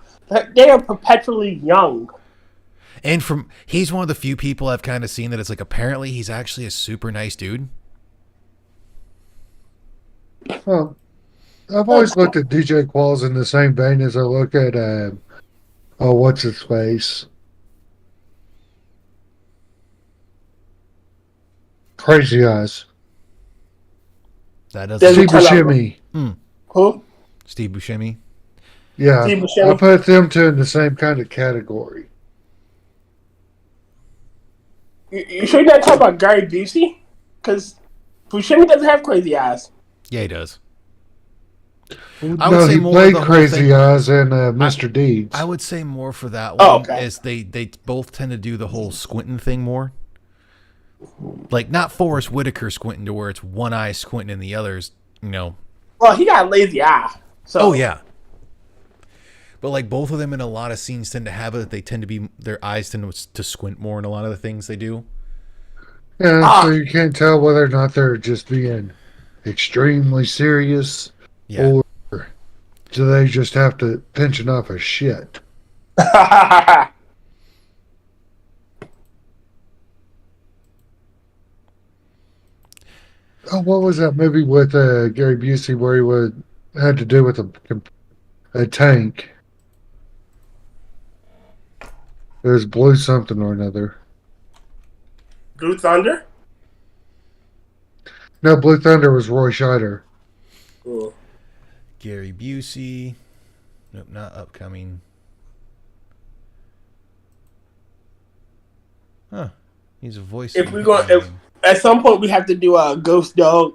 They are perpetually young. And he's one of the few people I've kind of seen that it's like apparently he's actually a super nice dude. Well, I've always looked at DJ Qualls in the same vein as I look at what's his face? Crazy Eyes. That doesn't Steve Buscemi. Who? Steve Buscemi. Yeah, Steve Buscemi? I put them two in the same kind of category. You sure you're not talking about Gary Busey? Because Buscemi doesn't have crazy eyes. Yeah, he does. I would say he played Crazy Eyes and Mr. Deeds. I would say more for that one. Oh, okay. As they both tend to do the whole squinting thing more. Like not Forrest Whitaker squinting to where it's one eye squinting and the other's, you know. Well, he got a lazy eye. So. Oh yeah. But like both of them in a lot of scenes tend to have it. They tend to be their eyes tend to squint more in a lot of the things they do. Yeah, so you can't tell whether or not they're just being extremely serious, or do they just have to pinch enough of shit. Oh, what was that movie with Gary Busey where he had to do with a tank? It was Blue something or another. Blue Thunder? No, Blue Thunder was Roy Scheider. Cool. Gary Busey. Nope, not upcoming. Huh. He's a voice. If at some point we have to do a Ghost Dog,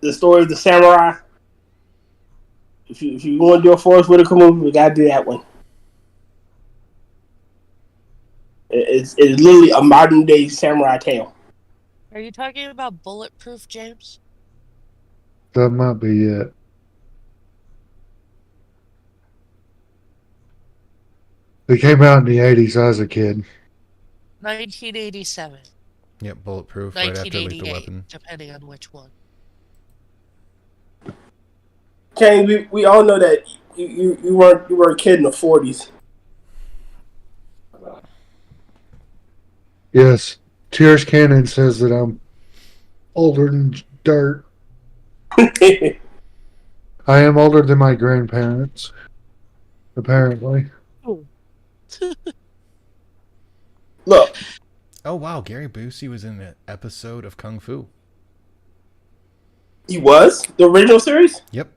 the story of the samurai. If you want to do a Forrest Whitaker movie, we gotta do that one. It's literally a modern day samurai tale. Are you talking about Bulletproof, James? That might be it. It came out in the 80s. I was a kid. 1987. Yep, Bulletproof. Right after Lethal Weapon. Depending on which one. Kane, we all know that you were a kid in the 40s. Yes. Tears Cannon says that I'm older than dirt. I am older than my grandparents, apparently. Look. Oh, wow. Gary Busey was in an episode of Kung Fu. He was? The original series? Yep.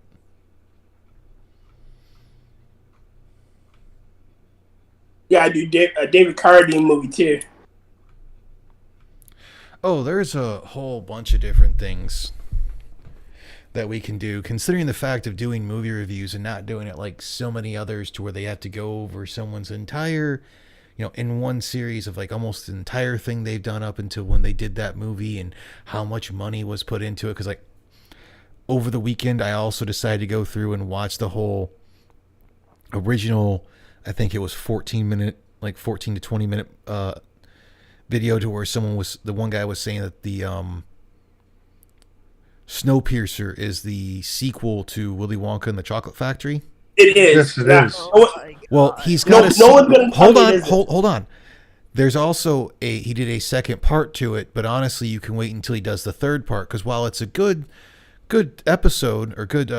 Yeah, I do a David Carradine movie too. Oh, there's a whole bunch of different things that we can do, considering the fact of doing movie reviews and not doing it like so many others to where they have to go over someone's entire, you know, in one series of like almost the entire thing they've done up until when they did that movie and how much money was put into it. Because like over the weekend, I also decided to go through and watch the whole original, I think it was 14 to 20 minute video to where the one guy was saying that the Snowpiercer is the sequel to Willy Wonka and the Chocolate Factory. It is. Yes, it is. Well, he's got no one's gonna hold on. There's also he did a second part to it, but honestly, you can wait until he does the third part, because while it's a good episode or good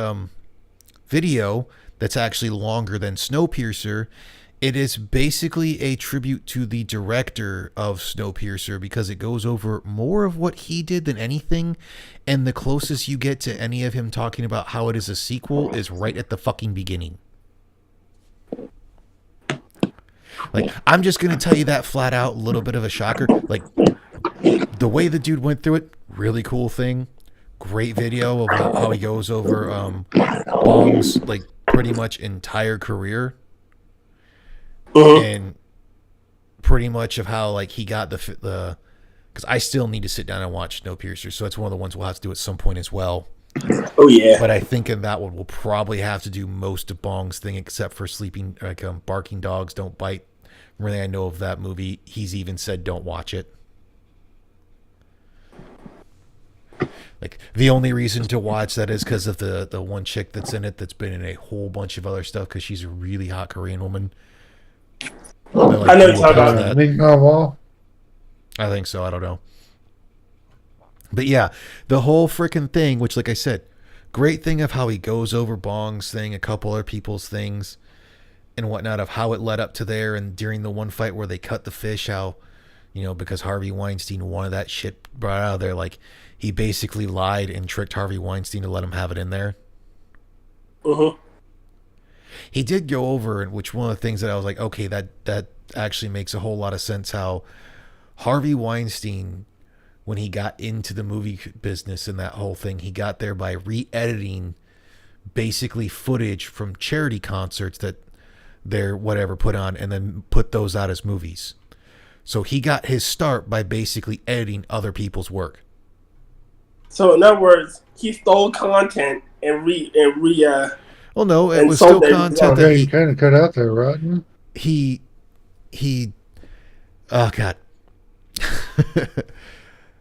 video that's actually longer than Snowpiercer, it is basically a tribute to the director of Snowpiercer, because it goes over more of what he did than anything, and the closest you get to any of him talking about how it is a sequel is right at the fucking beginning. Like, I'm just going to tell you that flat out, a little bit of a shocker. Like, the way the dude went through it, really cool thing. Great video of how he goes over Bong's, like, pretty much entire career. And pretty much of how, like, he got the because I still need to sit down and watch Snowpiercer, so that's one of the ones we'll have to do at some point as well. Oh yeah. But I think in that one we'll probably have to do most of Bong's thing, except for sleeping, like, barking dogs don't bite. Really, I know of that movie. He's even said don't watch it. Like, the only reason to watch that is because of the one chick that's in it that's been in a whole bunch of other stuff, because she's a really hot Korean woman. Like, I know you're talking about that. Ming Na Wall. I think so. I don't know. But yeah, the whole freaking thing, which, like I said, great thing of how he goes over Bong's thing, a couple other people's things, and whatnot, of how it led up to there, and during the one fight where they cut the fish, how, you know, because Harvey Weinstein wanted that shit brought out of there, like, he basically lied and tricked Harvey Weinstein to let him have it in there. He did go over, which one of the things that I was like, okay, that actually makes a whole lot of sense, how Harvey Weinstein, when he got into the movie business and that whole thing, he got there by re-editing basically footage from charity concerts that they're whatever put on, and then put those out as movies. So he got his start by basically editing other people's work. So in other words, he stole content and well, no, it and was sold still it. content Yeah, that you kind of cut out there, Rotn. he oh god.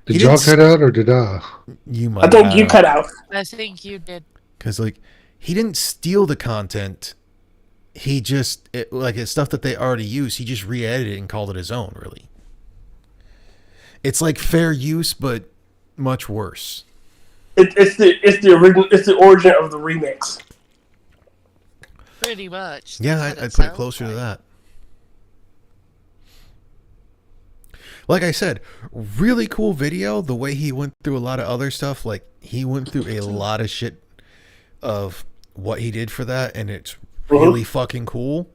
Did y'all cut out or did I? You might. I think you cut out. I think you did. Because, like, he didn't steal the content. He just, it's stuff that they already used. He just re-edited it and called it his own, really. It's like fair use, but much worse. It's the origin of the remix. Pretty much. Yeah, I'd put it closer to that. Like I said, really cool video. The way he went through a lot of other stuff, like, he went through a lot of shit of what he did for that, and it's really fucking cool.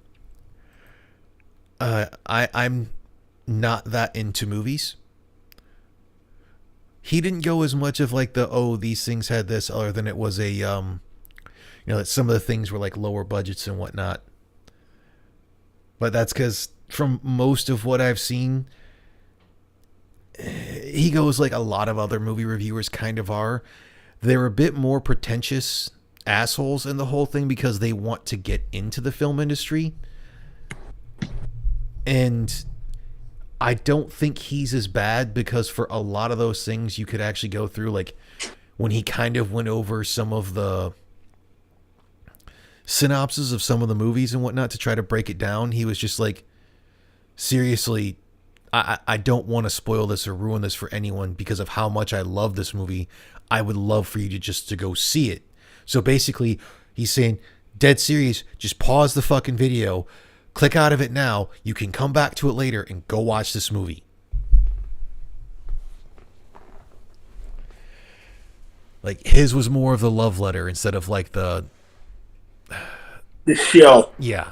I'm not that into movies. He didn't go as much of like these things had this, other than it was a that some of the things were like lower budgets and whatnot. But that's because from most of what I've seen, he goes like a lot of other movie reviewers kind of are. They're a bit more pretentious assholes in the whole thing because they want to get into the film industry. And I don't think he's as bad, because for a lot of those things you could actually go through, like when he kind of went over some of the synopses of some of the movies and whatnot to try to break it down, he was just like, seriously, I don't want to spoil this or ruin this for anyone because of how much I love this movie. I would love for you to go see it. So basically, he's saying, dead serious, just pause the fucking video, click out of it now, you can come back to it later and go watch this movie. Like, his was more of the love letter instead of like the show. Yeah.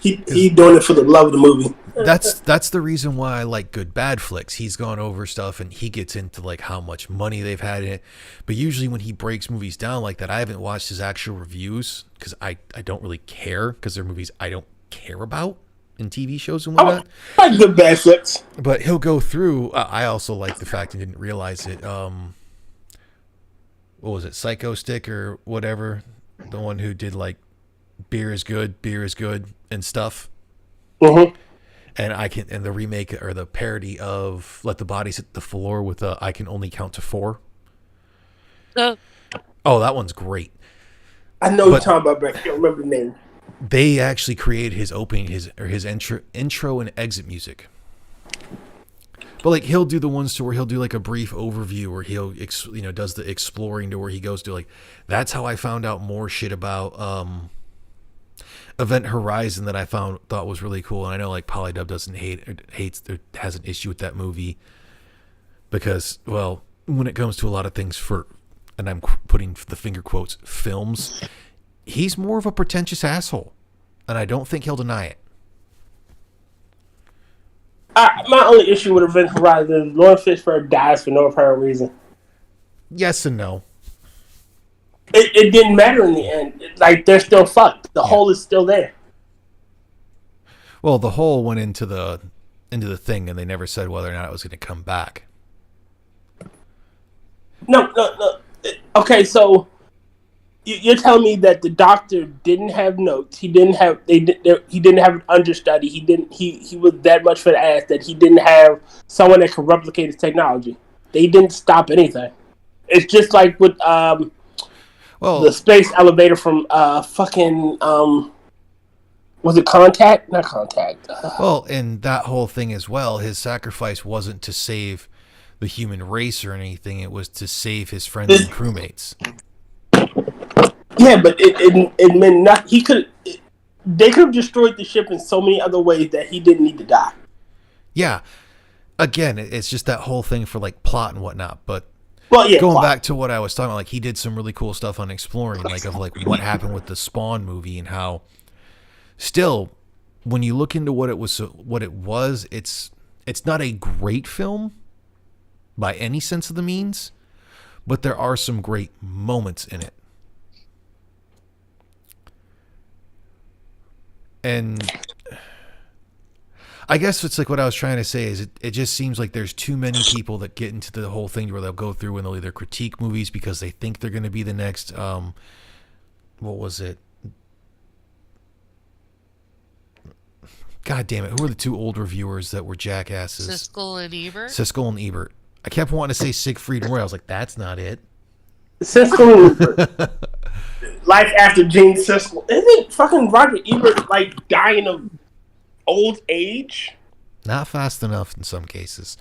He doing it for the love of the movie. That's the reason why I like Good Bad Flicks. He's gone over stuff and he gets into like how much money they've had in it. But usually when he breaks movies down like that, I haven't watched his actual reviews because I don't really care, because they're movies I don't care about in TV shows and whatnot. I like Good Bad Flicks. But he'll go through. I also like the fact I didn't realize it. What was it? Psycho Stick or whatever. The one who did like beer is good and stuff. Mm-hmm. And the remake or the parody of Let the Bodies Hit the Floor with I Can Only Count to 4. Oh, that one's great. I know you're talking about, but I can't remember the name. they actually created his opening, his intro and exit music. But like he'll do the ones to where he'll do like a brief overview, or he'll does the exploring to where he goes to like, that's how I found out more shit about Event Horizon that I thought was really cool. And I know like Polydub hates or has an issue with that movie because, well, when it comes to a lot of things and I'm putting the finger quotes, films, he's more of a pretentious asshole, and I don't think he'll deny it. My only issue with Event Horizon is Lawrence Fishburne dies for no apparent reason. Yes and no. It didn't matter in the end. Like, they're still fucked. The hole is still there. Well, the hole went into the thing, and they never said whether or not it was going to come back. No. Okay, so you're telling me that the doctor didn't have notes. He didn't have he didn't have an understudy. He was that much for the ass that he didn't have someone that could replicate his technology. They didn't stop anything. It's just like with the space elevator from was it Contact? Not Contact. Well, and that whole thing as well, his sacrifice wasn't to save the human race or anything. It was to save his friends and crewmates. Yeah, but it meant not. They could have destroyed the ship in so many other ways that he didn't need to die. Yeah. Again, it's just that whole thing for like plot and whatnot. But going back to what I was talking about, like he did some really cool stuff on exploring, like of like what happened with the Spawn movie and how still when you look into what it was, it's not a great film by any sense of the means, but there are some great moments in it. And I guess it's like what I was trying to say is it just seems like there's too many people that get into the whole thing where they'll go through and they'll either critique movies because they think they're going to be the next, what was it? God damn it. Who were the two old reviewers that were jackasses? Siskel and Ebert? Siskel and Ebert. I kept wanting to say Siegfried and Roy. I was like, that's not it. Siskel and Ebert. Life after Gene Siskel. Isn't fucking Roger Ebert like dying of old age? Not fast enough in some cases.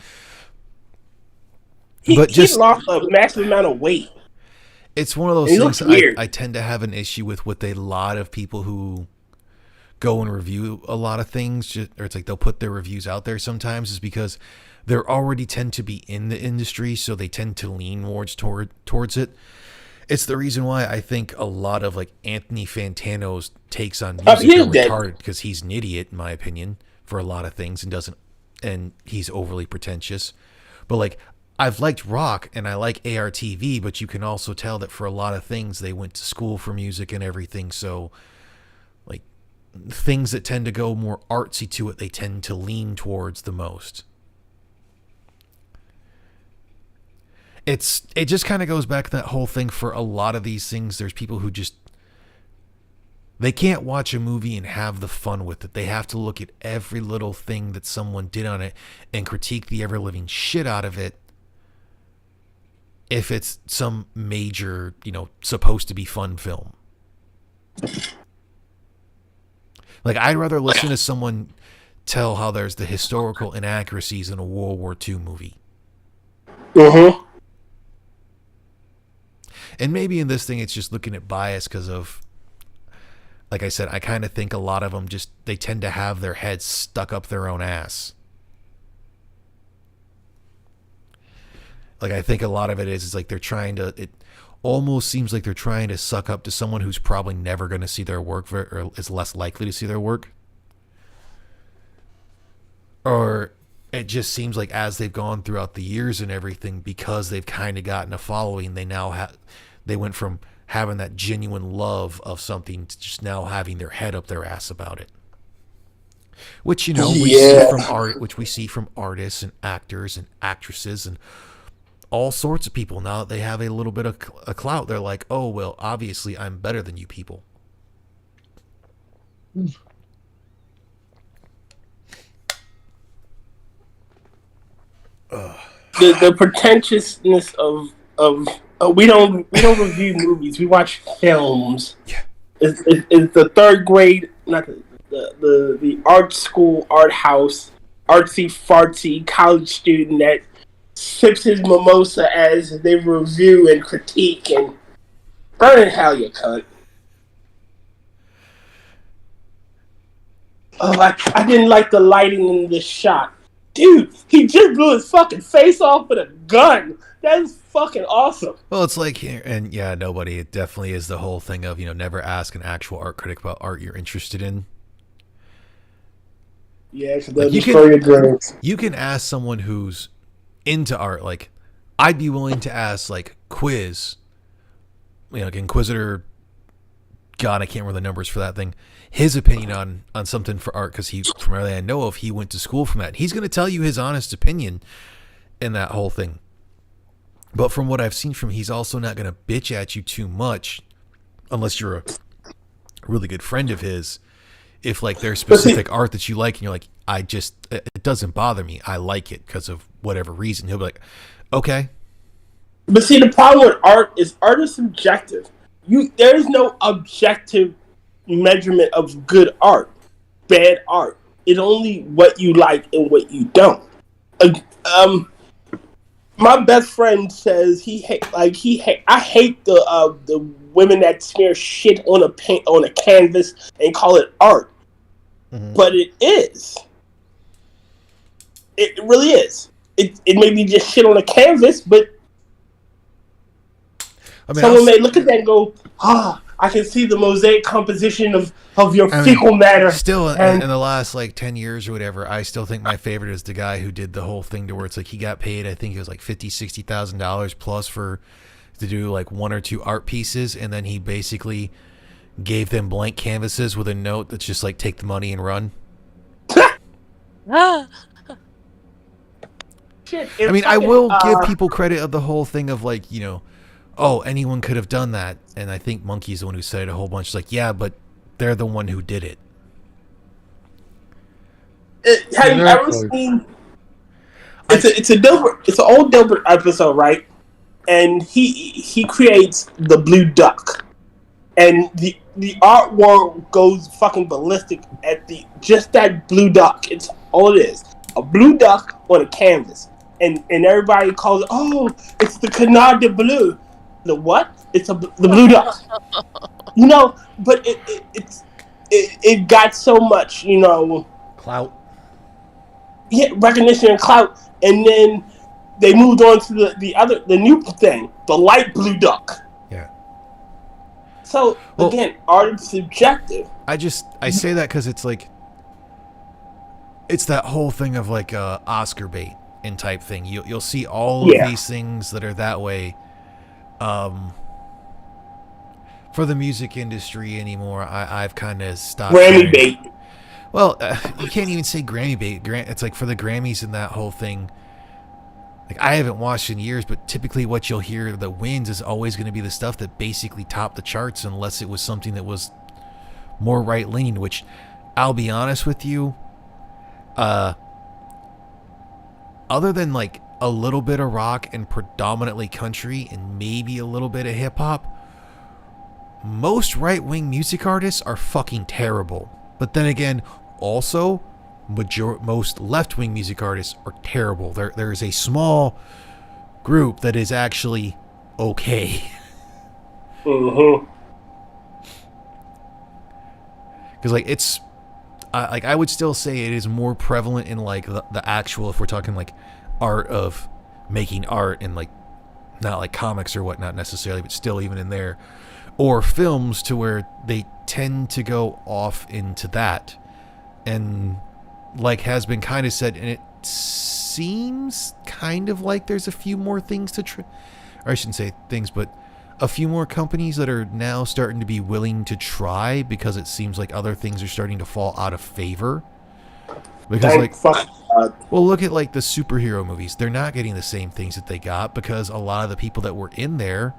He lost a massive amount of weight. It's one of those things I tend to have an issue with a lot of people who go and review a lot of things, or it's like they'll put their reviews out there sometimes, is because they already tend to be in the industry, so they tend to lean towards it. It's the reason why I think a lot of like Anthony Fantano's takes on music are retarded, because he's an idiot in my opinion for a lot of things and he's overly pretentious. But like I've liked rock and I like ARTV, but you can also tell that for a lot of things they went to school for music and everything, so like things that tend to go more artsy to it, they tend to lean towards the most. It just kind of goes back to that whole thing for a lot of these things. There's people who they can't watch a movie and have the fun with it. They have to look at every little thing that someone did on it and critique the ever living shit out of it. If it's some major, supposed to be fun film. Like I'd rather listen to someone tell how there's the historical inaccuracies in a World War II movie. Uh-huh. And maybe in this thing, it's just looking at bias because of, like I said, I kind of think a lot of them they tend to have their heads stuck up their own ass. Like I think a lot of it is like it almost seems like they're trying to suck up to someone who's probably never going to see their work or is less likely to see their work. Or it just seems like as they've gone throughout the years and everything, because they've kind of gotten a following, they went from having that genuine love of something to just now having their head up their ass about it. Which, we see from artists and actors and actresses and all sorts of people. Now that they have a little bit of a clout, they're like, oh, well, obviously I'm better than you people. The pretentiousness of we don't review movies. We watch films. Yeah. Is the third grade, not the art school, art house, artsy fartsy college student that sips his mimosa as they review and critique and burn in hell, you cunt. Oh, I didn't like the lighting in this shot. Dude, he just blew his fucking face off with a gun. That is fucking awesome. Well, it's like, and yeah, nobody. It definitely is the whole thing of, never ask an actual art critic about art you're interested in. Yeah, because they'll destroy your dreams. You can ask someone who's into art. Like, I'd be willing to ask, like, Quiz, like Inquisitor. God, I can't remember the numbers for that thing. His opinion on something for art, because from everything I know of, he went to school from that. He's going to tell you his honest opinion in that whole thing. But from what I've seen from him, he's also not going to bitch at you too much, unless you're a really good friend of his. If like there's specific art that you like, and you're like, it doesn't bother me. I like it because of whatever reason. He'll be like, okay. But see, the problem with art is subjective. There's no objective measurement of good art, bad art. It's only what you like and what you don't. My best friend says I hate the women that smear shit on a canvas and call it art. Mm-hmm. But it is. It really is. It may be just shit on a canvas, but someone may look at that and go, I can see the mosaic composition of your fecal matter. Still, in the last like 10 years or whatever, I still think my favorite is the guy who did the whole thing to where it's like he got paid, I think it was like $50,000-$60,000 plus to do like one or two art pieces, and then he basically gave them blank canvases with a note that's just like, take the money and run. Shit, I mean, I will give people credit of the whole thing of like, oh, anyone could have done that. And I think Monkey's the one who said it a whole bunch. Like, yeah, but they're the one who did it. Have you ever seen? It's an old Dilbert episode, right? And he creates the blue duck, and the art world goes fucking ballistic at just that blue duck. It's all it is, a blue duck on a canvas, and everybody calls it, oh, it's the canard de bleu. The what? It's the blue duck. But it got so much, clout. Yeah, recognition and clout, and then they moved on to the new thing, the light blue duck. Yeah. So again, art is subjective. I say that because it's like, it's that whole thing of like Oscar bait and type thing. You'll see all of these things that are that way. For the music industry anymore, I've kind of stopped. Grammy bait. Well, you can't even say Grammy bait. It's like for the Grammys and that whole thing. Like, I haven't watched in years, but typically what you'll hear that wins is always going to be the stuff that basically topped the charts, unless it was something that was more right leaning. Which, I'll be honest with you, other than like a little bit of rock and predominantly country and maybe a little bit of hip hop, most right-wing music artists are fucking terrible. But then again, also most left-wing music artists are terrible. There is a small group that is actually okay. Mm-hmm. Because like it's I would still say it is more prevalent in like the actual, if we're talking like art of making art and like not like comics or whatnot necessarily, but still even in there, or films, to where they tend to go off into that. And like has been kind of said, and it seems kind of like there's a few more things to try, or I shouldn't say things, but a few more companies that are now starting to be willing to try, because it seems like other things are starting to fall out of favor. Because well, look at like the superhero movies. They're not getting the same things that they got, because a lot of the people that were in there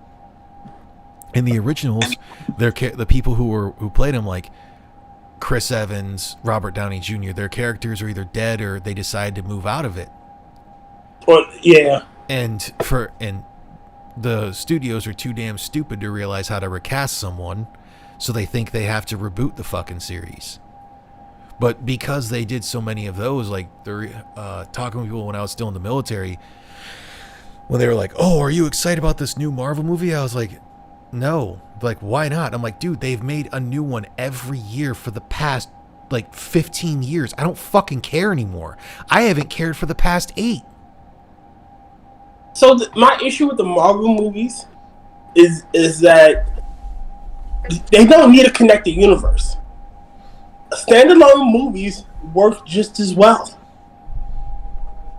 in the originals, the people who played them, like Chris Evans, Robert Downey Jr., their characters are either dead or they decided to move out of it. Well, yeah. And the studios are too damn stupid to realize how to recast someone. So they think they have to reboot the fucking series. But because they did so many of those, like they're talking with people when I was still in the military, when they were like, "Oh, are you excited about this new Marvel movie?" I was like, "No." Like, why not? I'm like, dude, they've made a new one every year for the past like 15 years. I don't fucking care anymore. I haven't cared for the past 8. So my issue with the Marvel movies is that they don't need a connected universe. Standalone movies work just as well.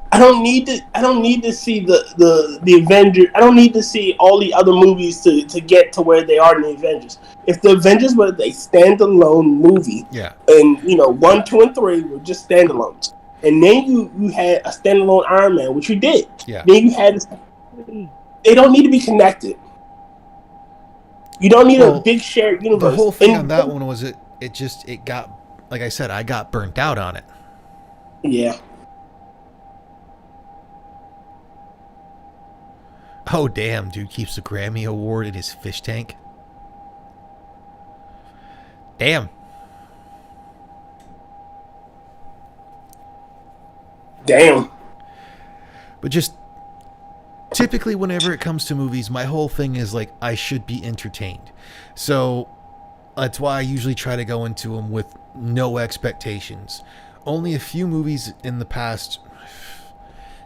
I don't need to see the Avengers. I don't need to see all the other movies to get to where they are in the Avengers. If the Avengers were a standalone movie, Yeah. and 1, 2, and 3 were just standalones, and then you had a standalone Iron Man, which you did. Yeah. Then you had. They don't need to be connected. You don't need a big shared universe. The whole thing on that one was it got, like I said, I got burnt out on it. Yeah. Oh, damn, dude keeps the Grammy Award in his fish tank. Damn. But just typically whenever it comes to movies, my whole thing is like I should be entertained. So that's why I usually try to go into them with no expectations. Only a few movies in the past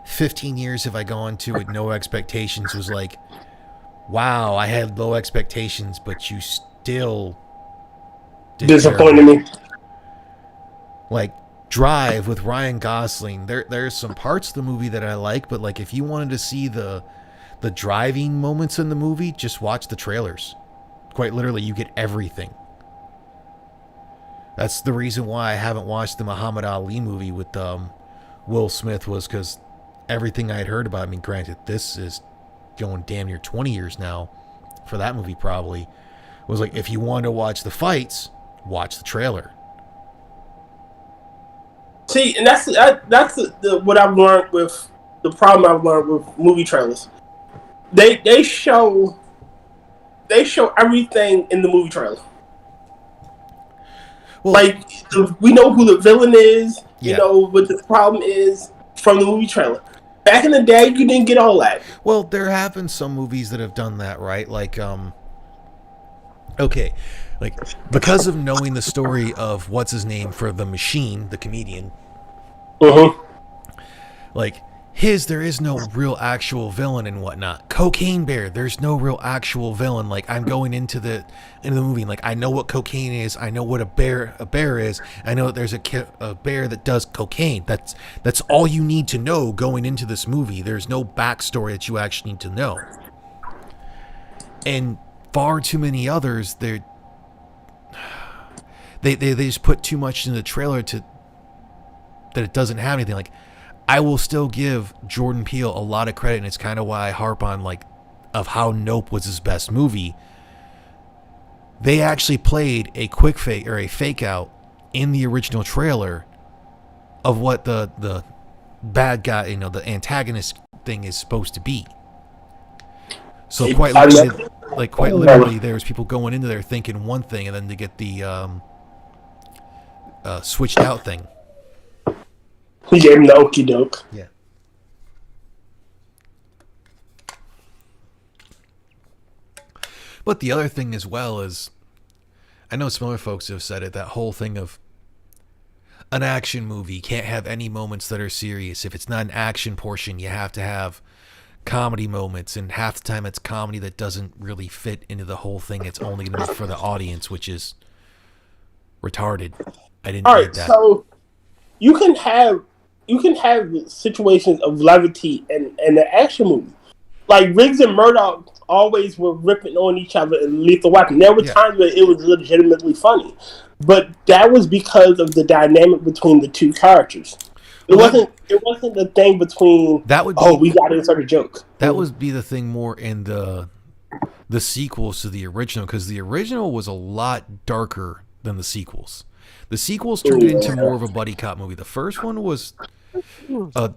15 years have I gone to with no expectations. Was like, wow, I had low expectations, but you still disappointed me. Like Drive with Ryan Gosling. There's some parts of the movie that I like, but like if you wanted to see the driving moments in the movie, just watch the trailers. Quite literally, you get everything. That's the reason why I haven't watched the Muhammad Ali movie with Will Smith, was because everything I had heard about, I mean, granted, this is going damn near 20 years now for that movie probably, was like, if you want to watch the fights, watch the trailer. See, and that's what I've learned with the problem I've learned with movie trailers. They show everything in the movie trailer. Well, like we know who the villain is. Yeah. You know what the problem is from the movie trailer. Back in the day, you didn't get all that. Well, there have been some movies that have done that, right? Like, okay, like because of knowing the story of what's his name for The Machine, the comedian. Like there is no real actual villain and whatnot. Cocaine Bear, there's no real actual villain. Like I'm going into the movie, like I know what cocaine is. I know what a bear is. I know that there's a bear that does cocaine. That's all you need to know going into this movie. There's no backstory that you actually need to know. And far too many others, they just put too much in the trailer that it doesn't have anything. Like I will still give Jordan Peele a lot of credit, and it's kind of why I harp on like of how Nope was his best movie. They actually played a quick fake or a fake out in the original trailer of what the bad guy, the antagonist thing is supposed to be. So quite literally, there was people going into there thinking one thing, and then to get the switched out thing. He gave him the okie doke. Yeah. But the other thing as well is, I know some other folks have said it, that whole thing of an action movie can't have any moments that are serious. If it's not an action portion, you have to have comedy moments, and half the time it's comedy that doesn't really fit into the whole thing. It's only going to be for the audience, which is retarded. I didn't get that. So you can have situations of levity and an action movie. Like Riggs and Murdoch always were ripping on each other in Lethal Weapon. There were times where it was legitimately funny, but that was because of the dynamic between the two characters. It wasn't the thing between we got to insert a joke. That would be the thing more in the sequels to the original, because the original was a lot darker than the sequels. The sequels turned it into more of a buddy cop movie. The first one was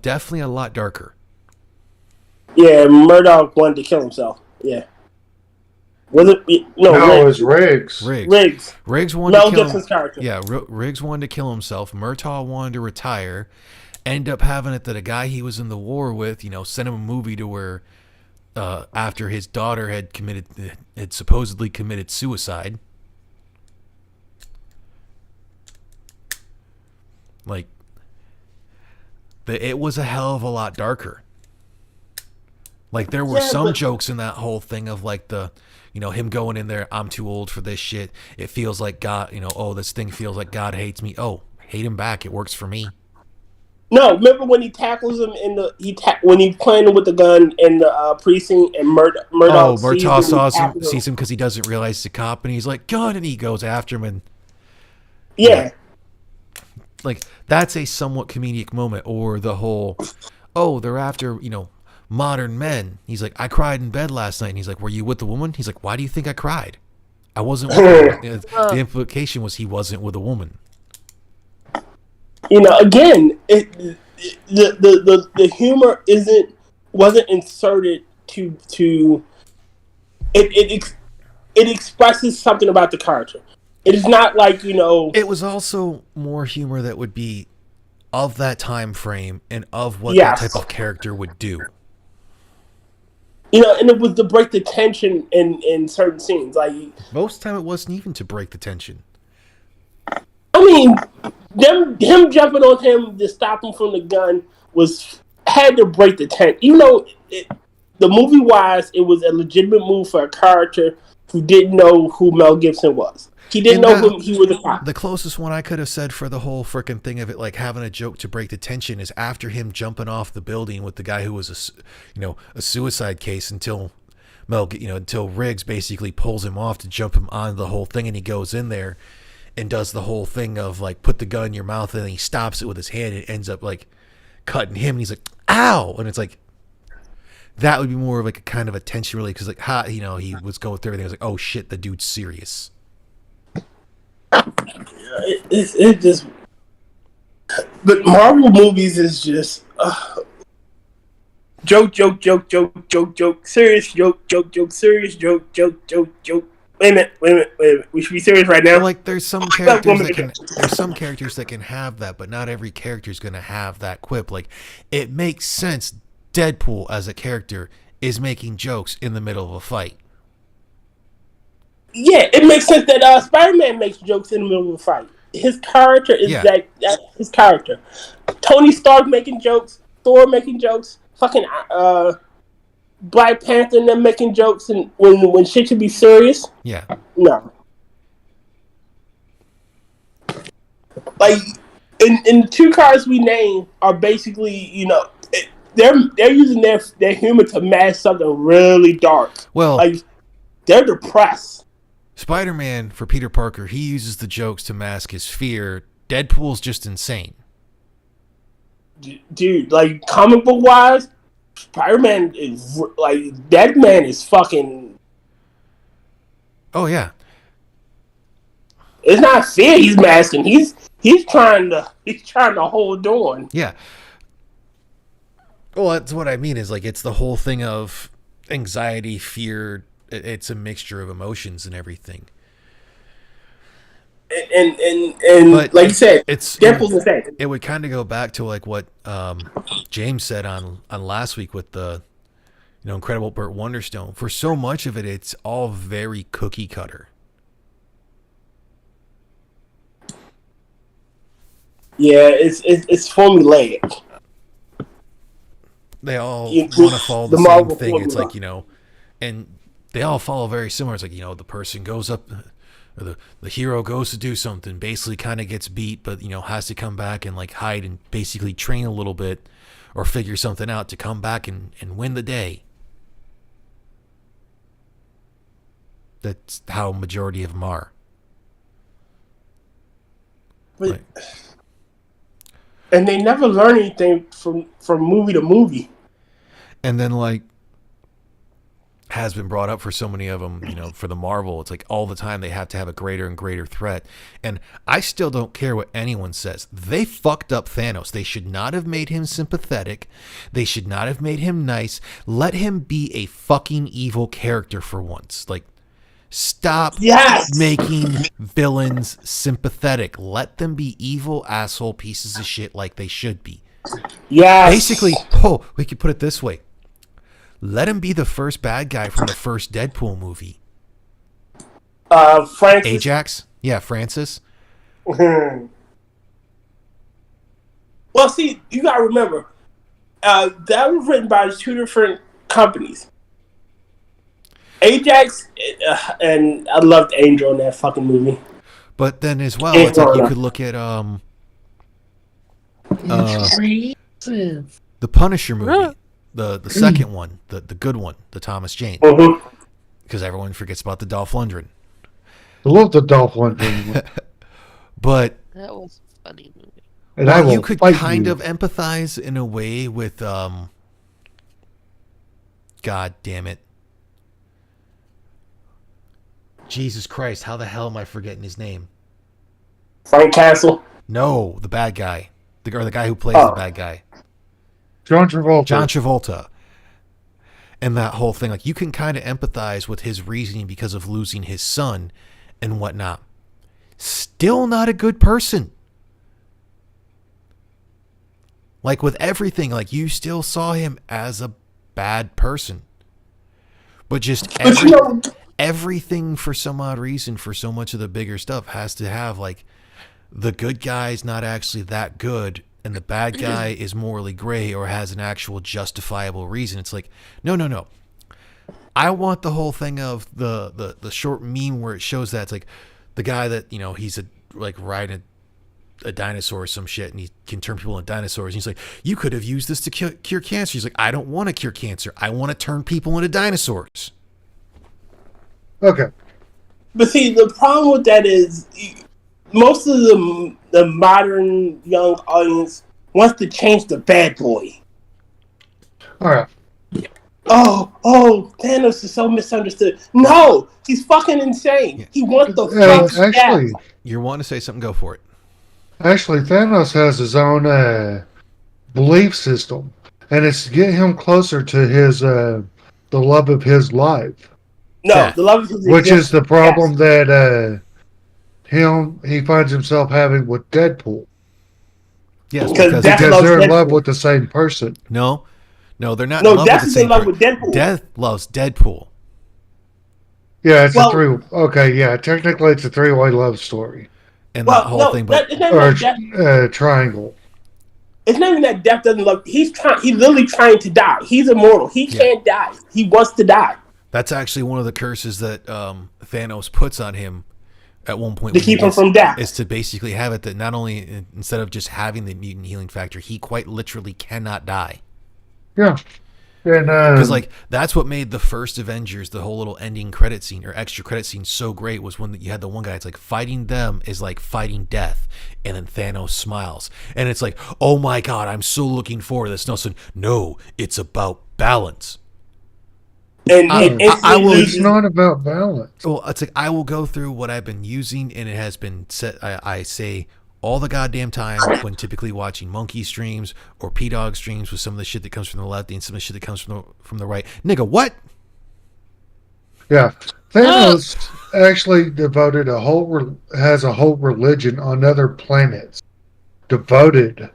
definitely a lot darker. Yeah, Murdoch wanted to kill himself. Yeah. Was it? No, No, Riggs. it's Riggs. Riggs. Riggs wanted Mel to kill Gibson's character. Yeah, Riggs wanted to kill himself. Murtaugh wanted to retire. End up having it that a guy he was in the war with, sent him a movie to where after his daughter had supposedly committed suicide. Like, it was a hell of a lot darker. Like, there were some jokes in that whole thing of like him going in there, I'm too old for this shit. It feels like God, this thing feels like God hates me. Oh, hate him back. It works for me. No, remember when he tackles him when he's playing with the gun in the precinct and Murtaugh sees him because he doesn't realize it's a cop, and he's like, gun, and he goes after him, and yeah. Like, that's a somewhat comedic moment. Or the whole, they're after, modern men. He's like, I cried in bed last night. And he's like, were you with the woman? He's like, why do you think I cried? I wasn't with her. The implication was he wasn't with a woman. Again, the humor wasn't inserted to it expresses something about the character. It is not like, It was also more humor that would be of that time frame and of what that type of character would do. And it was to break the tension in certain scenes. Like, most of the time, it wasn't even to break the tension. I mean, him jumping on him to stop him from the gun had to break the tension. Even though the movie wise, it was a legitimate move for a character who didn't know who Mel Gibson was. He didn't know who he was. The closest one I could have said for the whole freaking thing of it, like having a joke to break the tension, is after him jumping off the building with the guy who was a suicide case until Riggs basically pulls him off to jump him on the whole thing, and he goes in there and does the whole thing of like put the gun in your mouth, and then he stops it with his hand and it ends up like cutting him, and he's like, ow, and it's like, that would be more of like a kind of a tension relief, because like he was going through everything. I was like, oh shit, the dude's serious. It just, but Marvel movies is just joke, serious joke, serious joke. Wait a minute. We should be serious right now. Like, there's some characters that can have that, but not every character is going to have that quip. Like, it makes sense. Deadpool as a character is making jokes in the middle of a fight. Yeah, it makes sense that Spider-Man makes jokes in the middle of a fight. His character is that's his character. Tony Stark making jokes, Thor making jokes, fucking Black Panther and them making jokes, and when shit should be serious. Yeah. No. Like, in the two cards we name are basically, they're using their humor to mask something really dark. Well, like, they're depressed. Spider-Man, for Peter Parker, he uses the jokes to mask his fear. Deadpool's just insane. Dude, like, comic book wise, Spider-Man is like, that man is fucking. Oh yeah. It's not fear he's masking. He's trying to hold on. Yeah. Well, that's what I mean. Is like, it's the whole thing of anxiety, fear. It's a mixture of emotions and everything. And but like you said, Deadpool's insane. It would kind of go back to like what James said on last week with the Incredible Burt Wonderstone. For so much of it, it's all very cookie cutter. Yeah, it's formulaic. They all want to follow the same thing. Formula. It's like, and they all follow very similar. It's like, the person goes up, or the hero goes to do something, basically kind of gets beat, but, has to come back and like hide and basically train a little bit or figure something out to come back and win the day. That's how majority of them are. But, and they never learn anything from movie to movie. And then, like, has been brought up for so many of them, for the Marvel, it's like all the time they have to have a greater and greater threat. And I still don't care what anyone says. They fucked up Thanos. They should not have made him sympathetic. They should not have made him nice. Let him be a fucking evil character for once. Like, Stop Yes. making villains sympathetic. Let them be evil asshole pieces of shit like they should be. Yes. Basically, we could put it this way. Let him be the first bad guy from the first Deadpool movie. Francis. Ajax? Yeah, Francis. Well, see, you gotta remember, that was written by 2 different companies. Ajax, and I loved Angel in that fucking movie. But then as well, it's like you could look at the Punisher movie, the second one, the good one, the Thomas Jane, because everyone forgets about the Dolph Lundgren. I love the Dolph Lundgren. But That was a funny movie. And well, you could kind of empathize in a way with God damn it. Jesus Christ, how the hell am I forgetting his name? Frank Castle. No, the bad guy. The guy who plays the bad guy. John Travolta. John Travolta. And that whole thing. Like, you can kind of empathize with his reasoning because of losing his son and whatnot. Still not a good person. Like, with everything, like, you still saw him as a bad person. But just everything, for some odd reason, for so much of the bigger stuff, has to have, like, the good guy's not actually that good, and the bad guy is morally gray or has an actual justifiable reason. It's like, no. I want the whole thing of the short meme where it shows that it's like the guy that, you know, he's riding a dinosaur or some shit, and he can turn people into dinosaurs. And he's like, you could have used this to cure cancer. He's like, I don't want to cure cancer. I want to turn people into dinosaurs. Okay. But see, the problem with that is most of the modern young audience wants to change the bad boy. All right. Oh, Thanos is so misunderstood. No, he's fucking insane. Yeah. He wants the fuck actually, You're wanting to say something, go for it. Actually, Thanos has his own belief system, and it's to get him closer to his the love of his life. No, Yeah. the love of Which is the problem that he finds himself having with Deadpool. Yes, Because because They're in Deadpool. love with the same person. no, they're not No, in love with Death the is same in love person. with Deadpool. Death loves Deadpool. Yeah, it's Well- a three. Okay, yeah, technically it's a three-way love story And Well, that whole no, thing, but it's not or even that triangle. it's not even that Death doesn't love. He's literally trying to die. He's immortal. He can't die. He wants to die. that's actually one of the curses that Thanos puts on him at one point To keep him from death. is to basically have it that not only, instead of just having the mutant healing factor, he quite literally cannot die. Yeah, and Because like that's what made the first Avengers, the whole little ending credit scene or extra credit scene, so great, was when you had the one guy. It's like fighting them is like fighting death, and then Thanos smiles, and it's like, oh my god, I'm so looking forward to this. No, it's about balance. And I will- it's not about balance. Well, it's like I will go through what I've been using, and it has been set. I say all the goddamn time when typically watching Monkey streams or P-Dog streams with some of the shit that comes from the left and some of the shit that comes from the right. Nigga, what? Yeah, Thanos actually devoted has a whole religion on other planets. Devoted.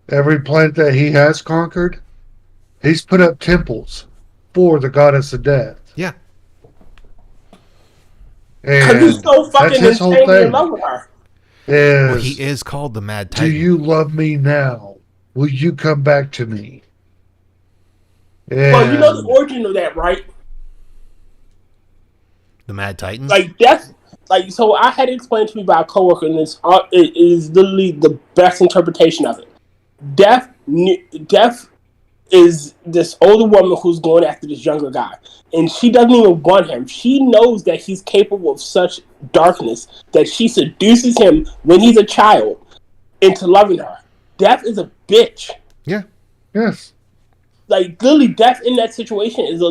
Every planet that he has conquered, he's put up temples for the goddess of death. Yeah. because he's And so fucking his whole insanely thing. in love with her. Well, is, he is called the Mad do Titan. you love me now? Will you come back to me? Well, you know the And- origin of that, right? The Mad Titan? Like Death. Like, so I had it explained to me by a coworker, and it is literally the best interpretation of it. Death is this older woman who's going after this younger guy, and she doesn't even want him. She knows that he's capable of such darkness that she seduces him when he's a child into loving her. Death is a bitch. Yeah. Yes. Like, literally, Death in that situation is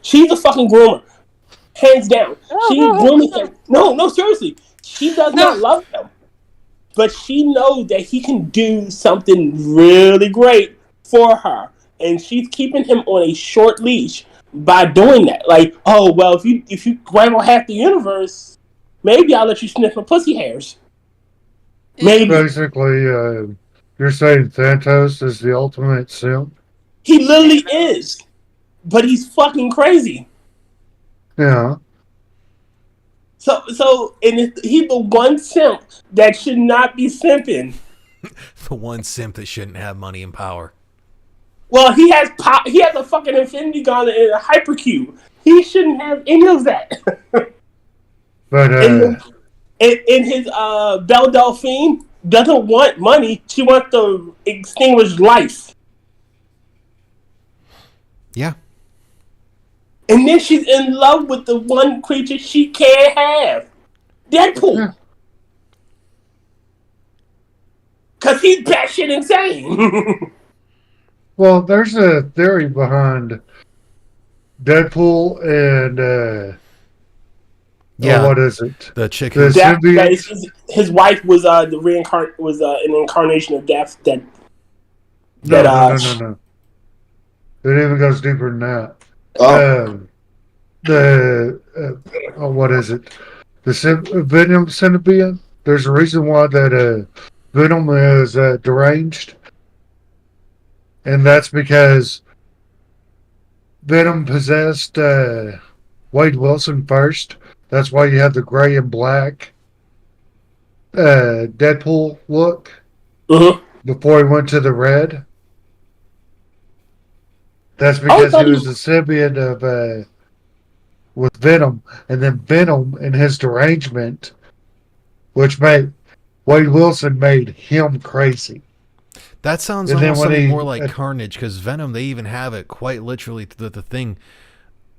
she's a fucking groomer. Hands down. She's grooming him. No, seriously. She does not love him. But she knows that he can do something really great for her. And she's keeping him on a short leash by doing that. Like, oh well, if you grab on half the universe, maybe I'll let you sniff my pussy hairs. Maybe Basically, you're saying Thanos is the ultimate simp? he literally is, but he's fucking crazy. Yeah. So, and he's the one simp that should not be simping. The one simp that shouldn't have money and power. Well, he has he has a fucking infinity gauntlet and a hypercube. He shouldn't have any of that. But, and his Belle Delphine doesn't want money. She wants to extinguish life. Yeah. And then she's in love with the one creature she can't have. Deadpool. Yeah. Because he's batshit insane. well, there's a theory behind Deadpool and, Yeah. what is it? The chick The who... symbiote? His wife was an incarnation of death that No. It even goes deeper than that. What is it? The Venom symbiote. There's a reason why that Venom is deranged, and that's because Venom possessed Wade Wilson first. That's why you have the gray and black Deadpool look before he went to the red. That's because he was a symbiote of with Venom, and then Venom and his derangement, which made Wade Wilson made him crazy. That sounds almost something more like Carnage, because Venom, they even have it quite literally. The thing,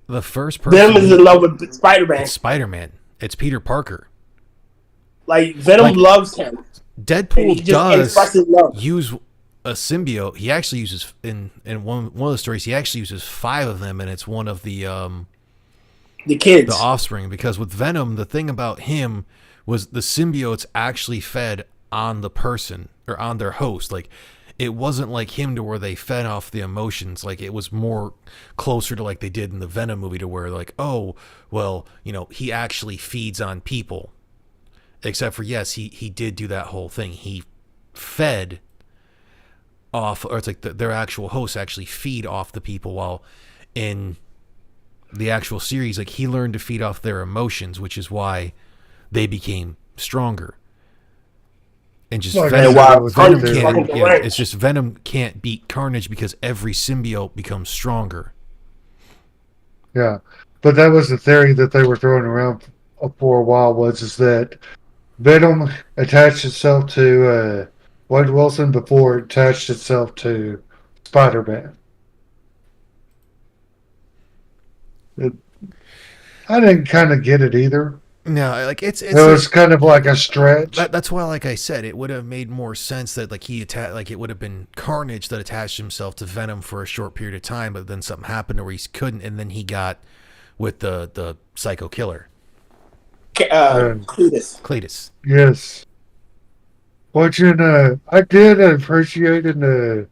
the first person... Venom is in love with Spider-Man. It's Spider-Man. It's Peter Parker. Like, Venom loves him. Deadpool does use a symbiote. He actually uses, in one of the stories, he actually uses 5 of them, and it's one of the kids. The offspring. Because with Venom, the thing about him was the symbiotes actually fed on the person, or on their host. Like, it wasn't like him to where they fed off the emotions. Like, it was more closer to like they did in the Venom movie, to where like, oh, well, you know, he actually feeds on people. Except for, yes, he did do that whole thing. He fed off, or it's like their actual hosts actually feed off the people, while in the actual series, like, he learned to feed off their emotions, which is why they became stronger. And just it's just Venom can't beat Carnage because every symbiote becomes stronger. Yeah, but that was the theory that they were throwing around for a while, is that Venom attached itself to Wade Wilson before it attached itself to Spider-Man. I didn't kind of get it either. No, like it was kind of like a stretch. That's why, like I said, it would have made more sense that like it would have been Carnage that attached himself to Venom for a short period of time, but then something happened where he couldn't, and then he got with the Psycho Killer. Cletus. Yes. Which I did appreciate in the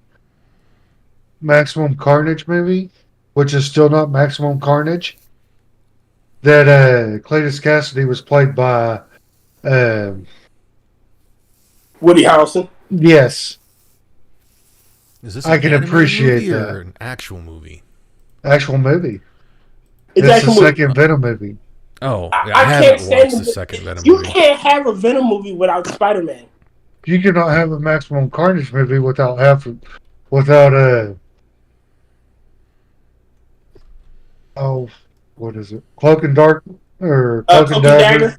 Maximum Carnage movie, which is still not Maximum Carnage, that Cletus Cassidy was played by Woody Harrelson. Yes. Is this I can appreciate that. Or an actual movie? Actual movie. It's the second Venom movie. Oh, yeah, I haven't watched the second Venom movie. You can't have a Venom movie without Spider-Man. You cannot have a Maximum Carnage movie without what is it? Cloak and Dark or Cloak and Dagger?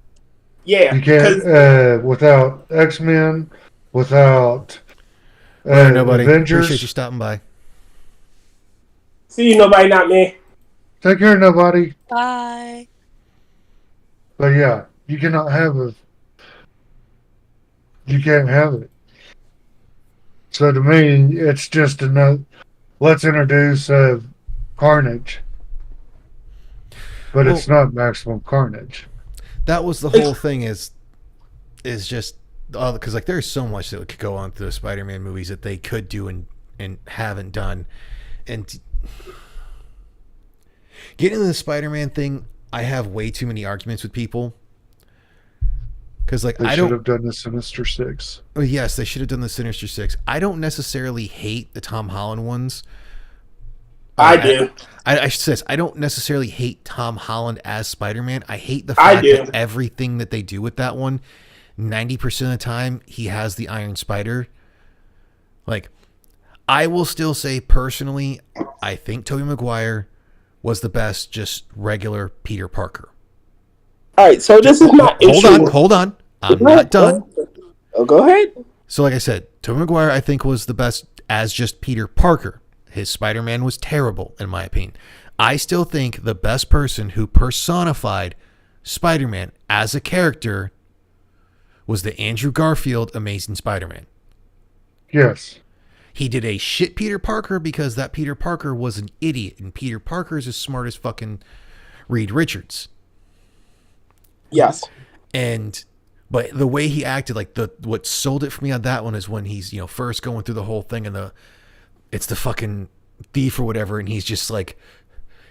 Yeah. You can't without X-Men, without nobody. Avengers. Appreciate you stopping by. See you, nobody, not me. Take care, nobody. Bye. But yeah, you cannot have it. You can't have it. So to me, it's just another. Let's introduce Carnage. But it's not Maximum Carnage. That was the whole thing. Is just because like there's so much that could go on through the Spider-Man movies that they could do and haven't done, and Getting into the Spider-Man thing, I have way too many arguments with people. Because, like, They I should don't. have done the Sinister Six. Oh, yes, they should have done the Sinister Six. I don't necessarily hate the Tom Holland ones. I do. I should say this. I don't necessarily hate Tom Holland as Spider-Man. I hate the fact that everything that they do with that one, 90% of the time, he has the Iron Spider. Like, I will still say personally, I think Tobey Maguire was the best, just regular Peter Parker. All right, so this is my issue. Hold on. I'm not done. Oh, go ahead. So, like I said, Tobey Maguire, I think, was the best as just Peter Parker. His Spider-Man was terrible, in my opinion. I still think the best person who personified Spider-Man as a character was the Andrew Garfield Amazing Spider-Man. Yes. He did a shit Peter Parker because that Peter Parker was an idiot, and Peter Parker is as smart as fucking Reed Richards. Yes. But the way he acted, like what sold it for me on that one is when he's, first going through the whole thing and it's the fucking thief or whatever, and he's just like,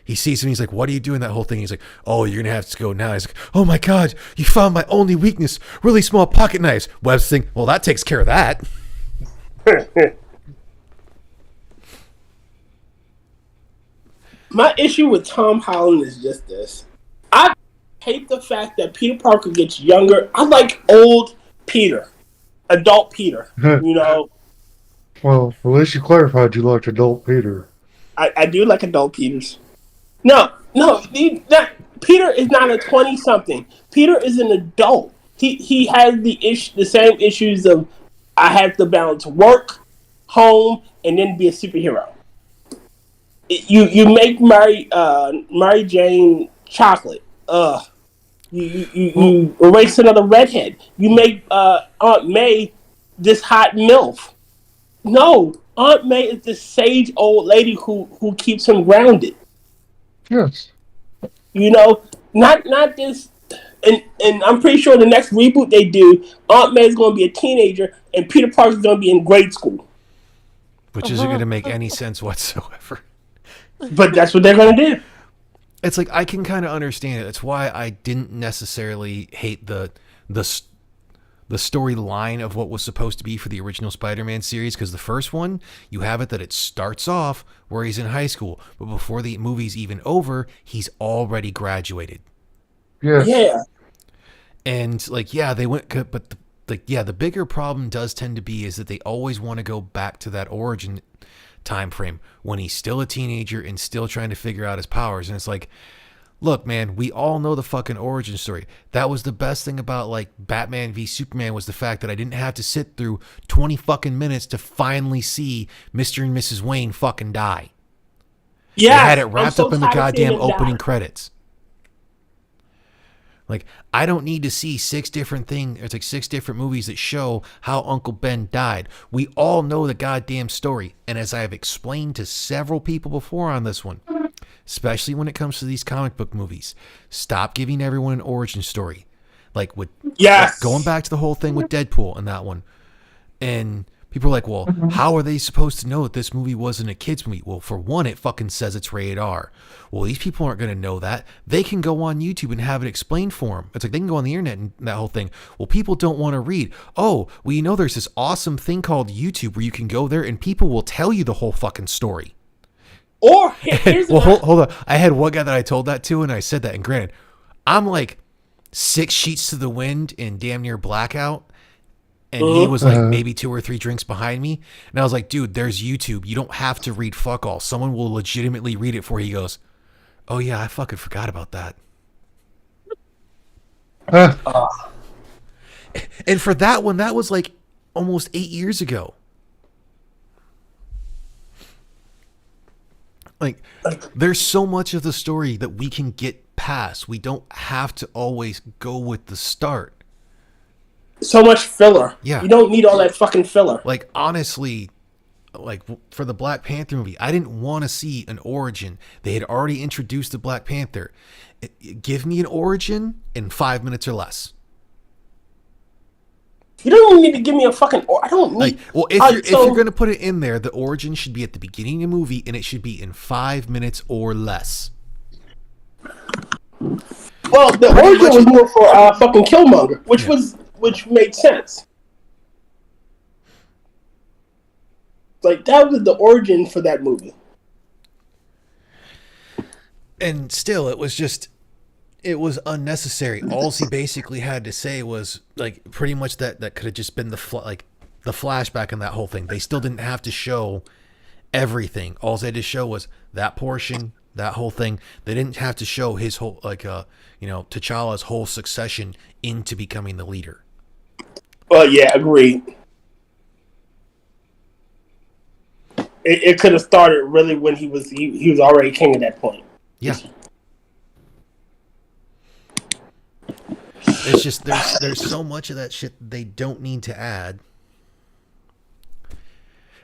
he sees him, he's like, what are you doing that whole thing? He's like, oh, you're gonna have to go now. He's like, oh my god, you found my only weakness, really small pocket knives. Webb's thinking, well, that takes care of that. My issue with Tom Holland is just this. I hate the fact that Peter Parker gets younger. I like old Peter, adult Peter, Well, at least you clarified you liked adult Peter. I do like adult Peters. No, Peter is not a 20-something. Peter is an adult. He has the same issues of I have to balance work, home, and then be a superhero. You make Mary Jane chocolate. You erase another redhead. You make Aunt May this hot MILF. No, Aunt May is this sage old lady who keeps him grounded. Yes. Not this. And I'm pretty sure the next reboot they do, Aunt May is going to be a teenager and Peter Parker is going to be in grade school. Which isn't going to make any sense whatsoever. But that's what they're going to do. It's like, I can kind of understand it. That's why I didn't necessarily hate the storyline of what was supposed to be for the original Spider-Man series, because the first one, you have it that it starts off where he's in high school, but before the movie's even over, he's already graduated. Yes. Yeah. And they went, but the bigger problem does tend to be is that they always want to go back to that origin time frame when he's still a teenager and still trying to figure out his powers. And it's like, look, man, we all know the fucking origin story. That was the best thing about like Batman v Superman, was the fact that I didn't have to sit through 20 fucking minutes to finally see Mr. and Mrs. Wayne fucking die. Yeah, they had it wrapped up in the goddamn opening credits. Like, I don't need to see 6 different things. It's like 6 different movies that show how Uncle Ben died. We all know the goddamn story. And as I have explained to several people before on this one, especially when it comes to these comic book movies, stop giving everyone an origin story. Like going back to the whole thing with Deadpool and that one. And people are like, well, how are they supposed to know that this movie wasn't a kid's movie? Well, for one, it fucking says it's rated R. Well, these people aren't going to know that. They can go on YouTube and have it explained for them. It's like they can go on the internet and that whole thing. Well, people don't want to read. Oh, well, there's this awesome thing called YouTube where you can go there and people will tell you the whole fucking story. Or here's hold on. I had one guy that I told that to, and I said that. And granted, I'm like 6 sheets to the wind and damn near blackout. And he was like maybe 2 or 3 drinks behind me. And I was like, dude, there's YouTube. You don't have to read fuck all. Someone will legitimately read it for you. He goes, oh yeah, I fucking forgot about that. And for that one, that was like almost 8 years ago. Like, there's so much of the story that we can get past. We don't have to always go with the start. So much filler. Yeah. You don't need all that fucking filler. Like, honestly, like for the Black Panther movie, I didn't want to see an origin. They had already introduced the Black Panther. Give me an origin in 5 minutes or less. You don't even need to give me a fucking. I don't need. If you're going to put it in there, the origin should be at the beginning of the movie, and it should be in 5 minutes or less. Well, the Pretty origin much- was more for fucking Killmonger, which made sense. Like that was the origin for that movie. And still, it was unnecessary. All he basically had to say was like pretty much that could have just been the flashback and that whole thing. They still didn't have to show everything. All they had to show was that portion, that whole thing. They didn't have to show his whole T'Challa's whole succession into becoming the leader. Well, yeah, agreed. It could have started really when he was already king at that point. Yeah. It's just there's so much of that shit they don't need to add.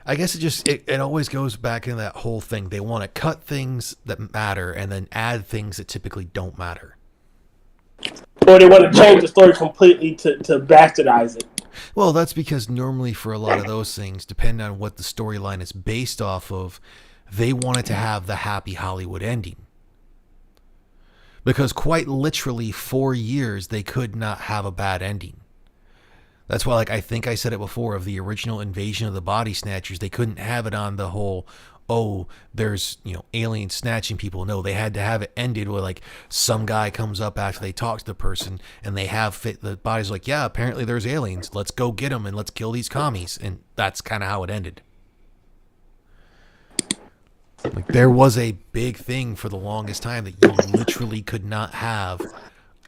I guess it always goes back into that whole thing. They want to cut things that matter and then add things that typically don't matter. Or they want to change the story completely to bastardize it. Well, that's because normally for a lot of those things, depending on what the storyline is based off of, they wanted to have the happy Hollywood ending. Because quite literally 4 years, they could not have a bad ending. That's why, like, I think I said it before, of the original Invasion of the Body Snatchers, they couldn't have it on the whole, oh, there's, aliens snatching people. No, they had to have it ended where, like, some guy comes up after they talk to the person and they have the body's like, yeah, apparently there's aliens. Let's go get them and let's kill these commies. And that's kind of how it ended. Like, there was a big thing for the longest time that you literally could not have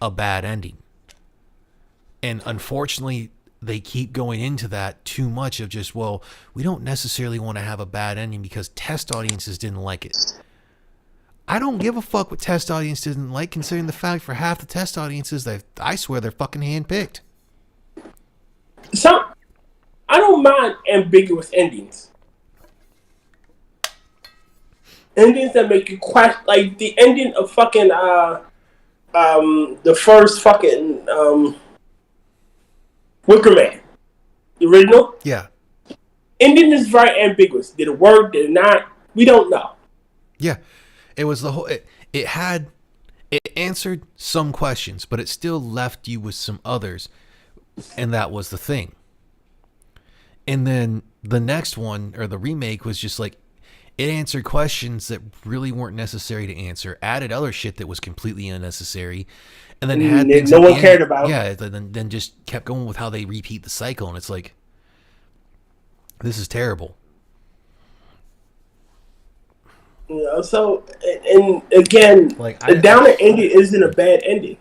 a bad ending. And unfortunately, they keep going into that too much of just, well, we don't necessarily want to have a bad ending because test audiences didn't like it. I don't give a fuck what test audiences didn't like, considering the fact for half the test audiences, I swear they're fucking handpicked. So, I don't mind ambiguous endings. Endings that make you question, like the ending of fucking the first fucking Wicker Man, the original. Yeah. Ending is very ambiguous. Did it work? Did it not? We don't know. Yeah. It was the whole. It answered some questions, but it still left you with some others, and that was the thing. And then the next one, or the remake, was just like, it answered questions that really weren't necessary to answer, added other shit that was completely unnecessary, and then had things no one cared about. Yeah, then just kept going with how they repeat the cycle, and it's like, this is terrible. So, and again, like, the downer ending isn't a bad ending.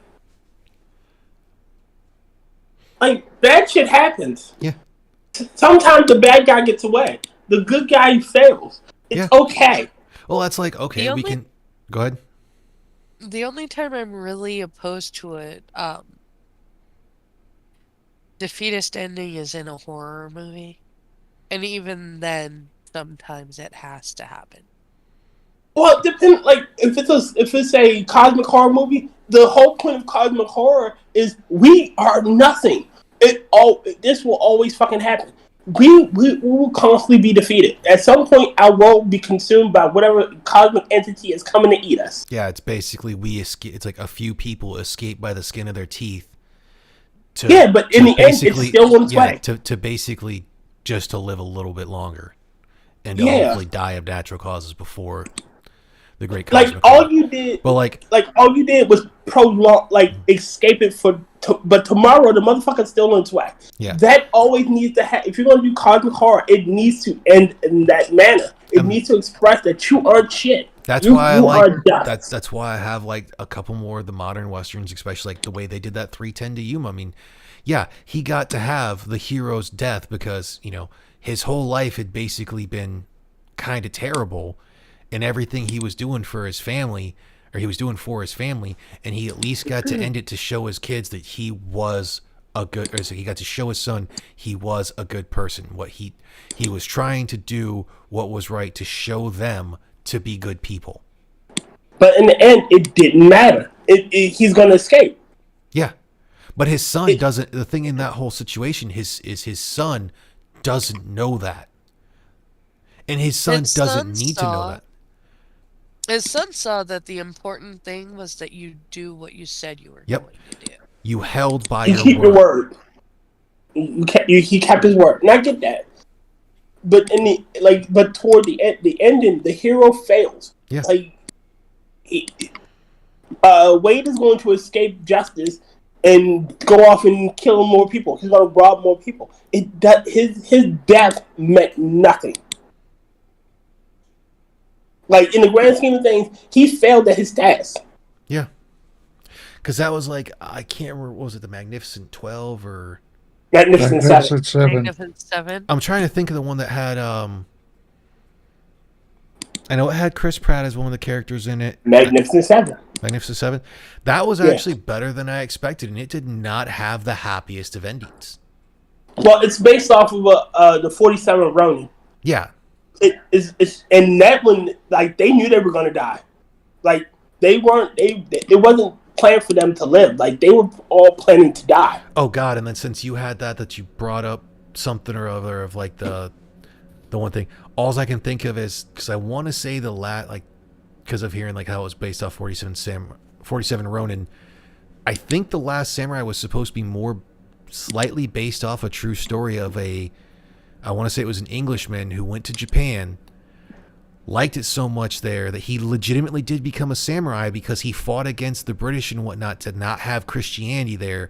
Like, bad shit happens. Yeah. Sometimes the bad guy gets away. The good guy fails. It's okay. Well, that's like, okay, we can... Go ahead. The only time I'm really opposed to it, defeatist ending is in a horror movie. And even then, sometimes it has to happen. Well, it depends. Like, if it's a cosmic horror movie, the whole point of cosmic horror is we are nothing. This will always fucking happen. We will constantly be defeated. At some point, our world will be consumed by whatever cosmic entity is coming to eat us. Yeah, it's basically we escape. It's like a few people escape by the skin of their teeth. But in the end, it's still on its way. To basically just to live a little bit longer, and to hopefully die of natural causes before the great cosmic. Like all you did, all you did was prolong, escape it but tomorrow the motherfucker's still on its way. Yeah, that always needs to happen. If you're gonna do cosmic horror, it needs to end in that manner. It needs to express that you aren't shit. That's why I like that's why I have like a couple more of the modern westerns, especially like the way they did that 310 to Yuma. I mean, yeah, he got to have the hero's death because, his whole life had basically been kind of terrible, and everything he was doing for his family, and he at least got to end it to show his kids that he was he got to show his son he was a good person. What he was trying to do what was right to show them to be good people. But in the end, it didn't matter. He's going to escape. Yeah. But his son doesn't. The thing in that whole situation his son doesn't know that. And his son doesn't need to know that. His son saw that the important thing was that you do what you said you were Yep. going to do. You held by You your keep word. your word. He kept his word, and I get that. But but toward the ending, the hero fails. Yeah. Like, Wade is going to escape justice and go off and kill more people. He's going to rob more people. His death meant nothing. Like, in the grand scheme of things, he failed at his task. Yeah. Because that was like, I can't remember, what was it, the Magnificent 12 or... Magnificent Seven. Magnificent Seven. I'm trying to think of the one that had, I know it had Chris Pratt as one of the characters in it. Magnificent Seven. Magnificent Seven. That was actually better than I expected, and it did not have the happiest of endings. Well, it's based off of the 47 Ronin. Yeah. And that one, like, they knew they were going to die. Like, it wasn't planned for them to live. Like, they were all planning to die. Oh God! And then since you had that you brought up something or other of like the one thing, all I can think of is, because I want to say because of hearing like how it was based off 47 Ronin. I think The Last Samurai was supposed to be more slightly based off a true story of I want to say it was an Englishman who went to Japan, liked it so much there that he legitimately did become a samurai because he fought against the British and whatnot to not have Christianity there.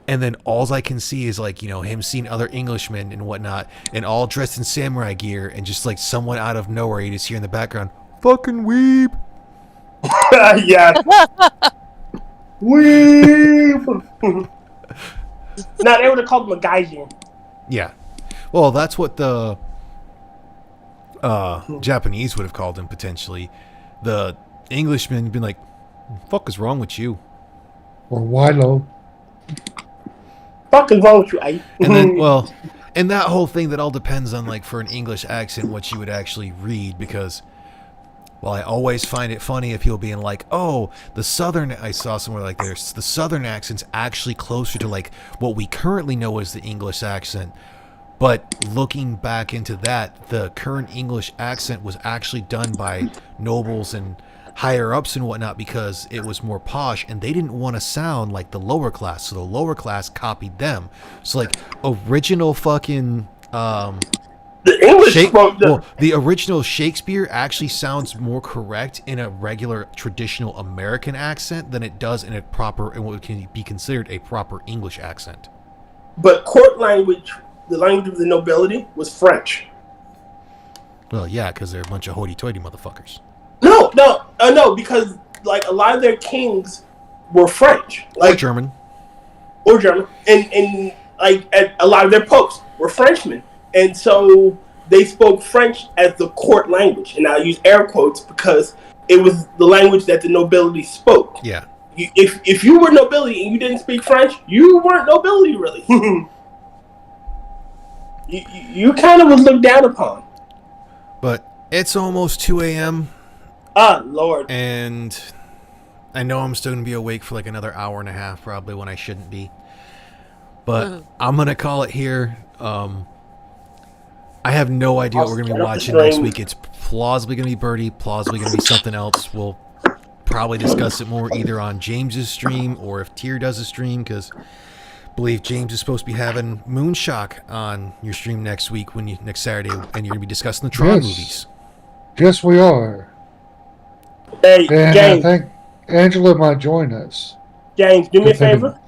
And then all I can see is like, him seeing other Englishmen and whatnot and all dressed in samurai gear, and just like someone out of nowhere you just hear in the background, fucking weeb. Yeah. Weeb. Now, they would have called him a gaijin. Yeah. Well, that's what the Japanese would have called him potentially. The Englishman been like, fuck is wrong with you? Or Wilo. Fuck is wrong with you, eh? And then, well, and that whole thing, that all depends on, like, for an English accent, what you would actually read, because, well, I always find it funny if people being like, oh, I saw somewhere like the Southern accent's actually closer to, like, what we currently know as the English accent. But looking back into that, the current English accent was actually done by nobles and higher-ups and whatnot because it was more posh, and they didn't want to sound like the lower class, so the lower class copied them. So, like, original fucking... the English the original Shakespeare actually sounds more correct in a regular traditional American accent than it does in what can be considered a proper English accent. But court language, the language of the nobility, was French. Well, yeah, because they're a bunch of hoity-toity motherfuckers. No, because like a lot of their kings were French, like or German, and like a lot of their popes were Frenchmen, and so they spoke French as the court language, and I use air quotes because it was the language that the nobility spoke. Yeah. If you were nobility and you didn't speak French, you weren't nobility really. you kind of was looked down upon. But it's almost 2 a.m. Ah, Lord. And I know I'm still going to be awake for like another hour and a half probably when I shouldn't be. But I'm going to call it here. I have no idea what we're going to be watching next week. It's plausibly going to be Birdie, plausibly going to be something else. We'll probably discuss it more either on James's stream or if Tier does a stream, because I believe James is supposed to be having Moonshock on your stream next week, next Saturday, and you're going to be discussing the Tron movies. Yes, we are. Hey, and James. I think Angela might join us. James, do me a favor.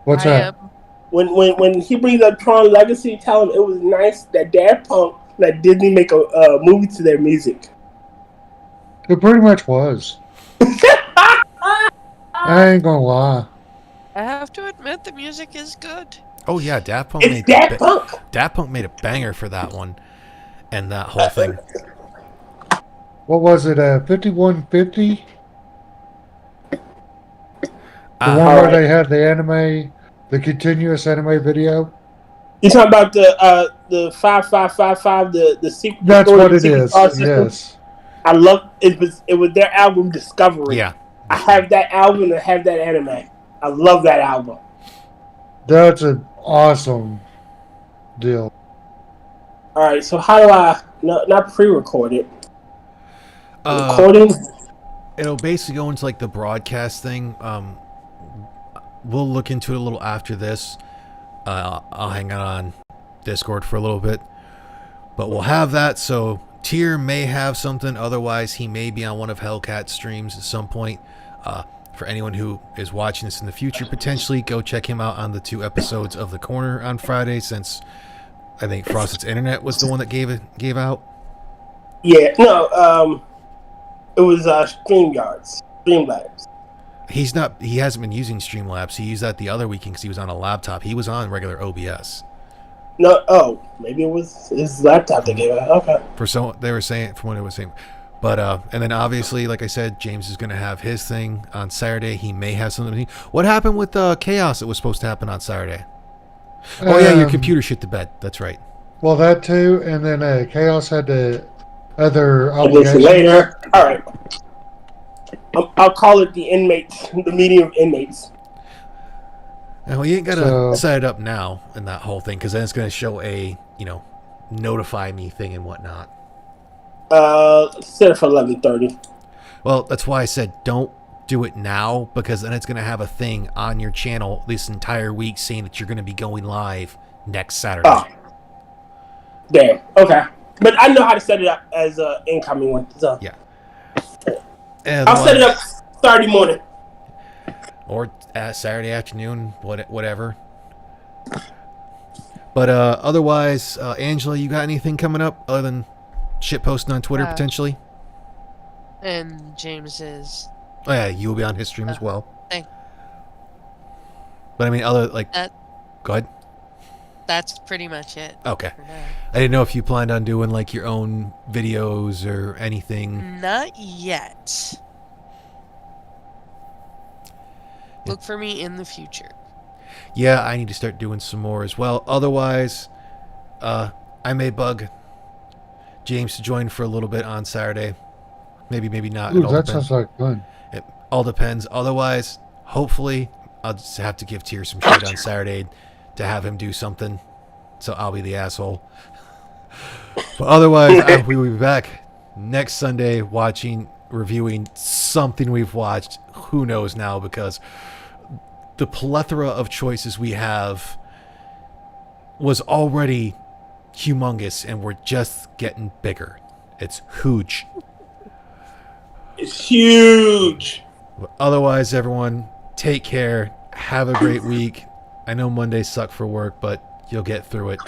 What's that? When he brings up Tron Legacy, tell him it was nice that Daft Punk let Disney make a movie to their music. It pretty much was. I ain't gonna lie. I have to admit the music is good. Oh yeah, Daft Punk made a banger for that one, and that whole thing. What was it? 5150. The one where they had the anime, the continuous anime video. You talking about the 5555, the sequel? That's what it is. Yes. I love it. It was their album Discovery. Yeah. I have that album and I have that anime. I love that album. That's an awesome deal. All right, so how do I not pre-record it? Recording? It'll basically go into like the broadcast thing. We'll look into it a little after this. I'll hang out on Discord for a little bit, but we'll have that. So Tyr may have something. Otherwise, he may be on one of Hellcat's streams at some point. For anyone who is watching this in the future, potentially go check him out on the 2 episodes of The Corner on Friday, since I think Frosted's Internet was the one that gave out. Yeah, no, it was Streamlabs. He hasn't been using Streamlabs. He used that the other weekend because he was on a laptop. He was on regular OBS. No, maybe it was his laptop that gave out. Okay. They were saying, from what it was saying. But, and then obviously, like I said, James is going to have his thing on Saturday. He may have something. What happened with Chaos that was supposed to happen on Saturday? Oh, yeah, your computer shit to bed. That's right. Well, that too. And then Chaos had other obligations. Later. All right. I'll call it the inmates, the meeting of inmates. Well, you ain't got to set it up now and that whole thing, because then it's going to show a, notify me thing and whatnot. Set it for 11:30. Well, that's why I said don't do it now, because then it's going to have a thing on your channel this entire week saying that you're going to be going live next Saturday. Oh. Damn. Okay. But I know how to set it up as an incoming one. So. Yeah. I'll set it up Saturday morning. Or Saturday afternoon, whatever. But otherwise, Angela, you got anything coming up other than shit posting on Twitter potentially? And James is. Oh yeah, you will be on his stream as well. Thanks. But I mean, other like. Go ahead. That's pretty much it. Okay. I didn't know if you planned on doing like your own videos or anything. Not yet. Look for me in the future. Yeah, I need to start doing some more as well. Otherwise, I may bug James to join for a little bit on Saturday. Maybe not. Ooh, that sounds like fun. It all depends. Otherwise, hopefully, I'll just have to give Tyr some shit on Saturday to have him do something. So I'll be the asshole. But otherwise, we will be back next Sunday reviewing something we've watched. Who knows now, because the plethora of choices we have was already humongous, and we're just getting bigger. It's huge. It's huge. But otherwise, everyone, take care. Have a great week. I know Mondays suck for work, but you'll get through it.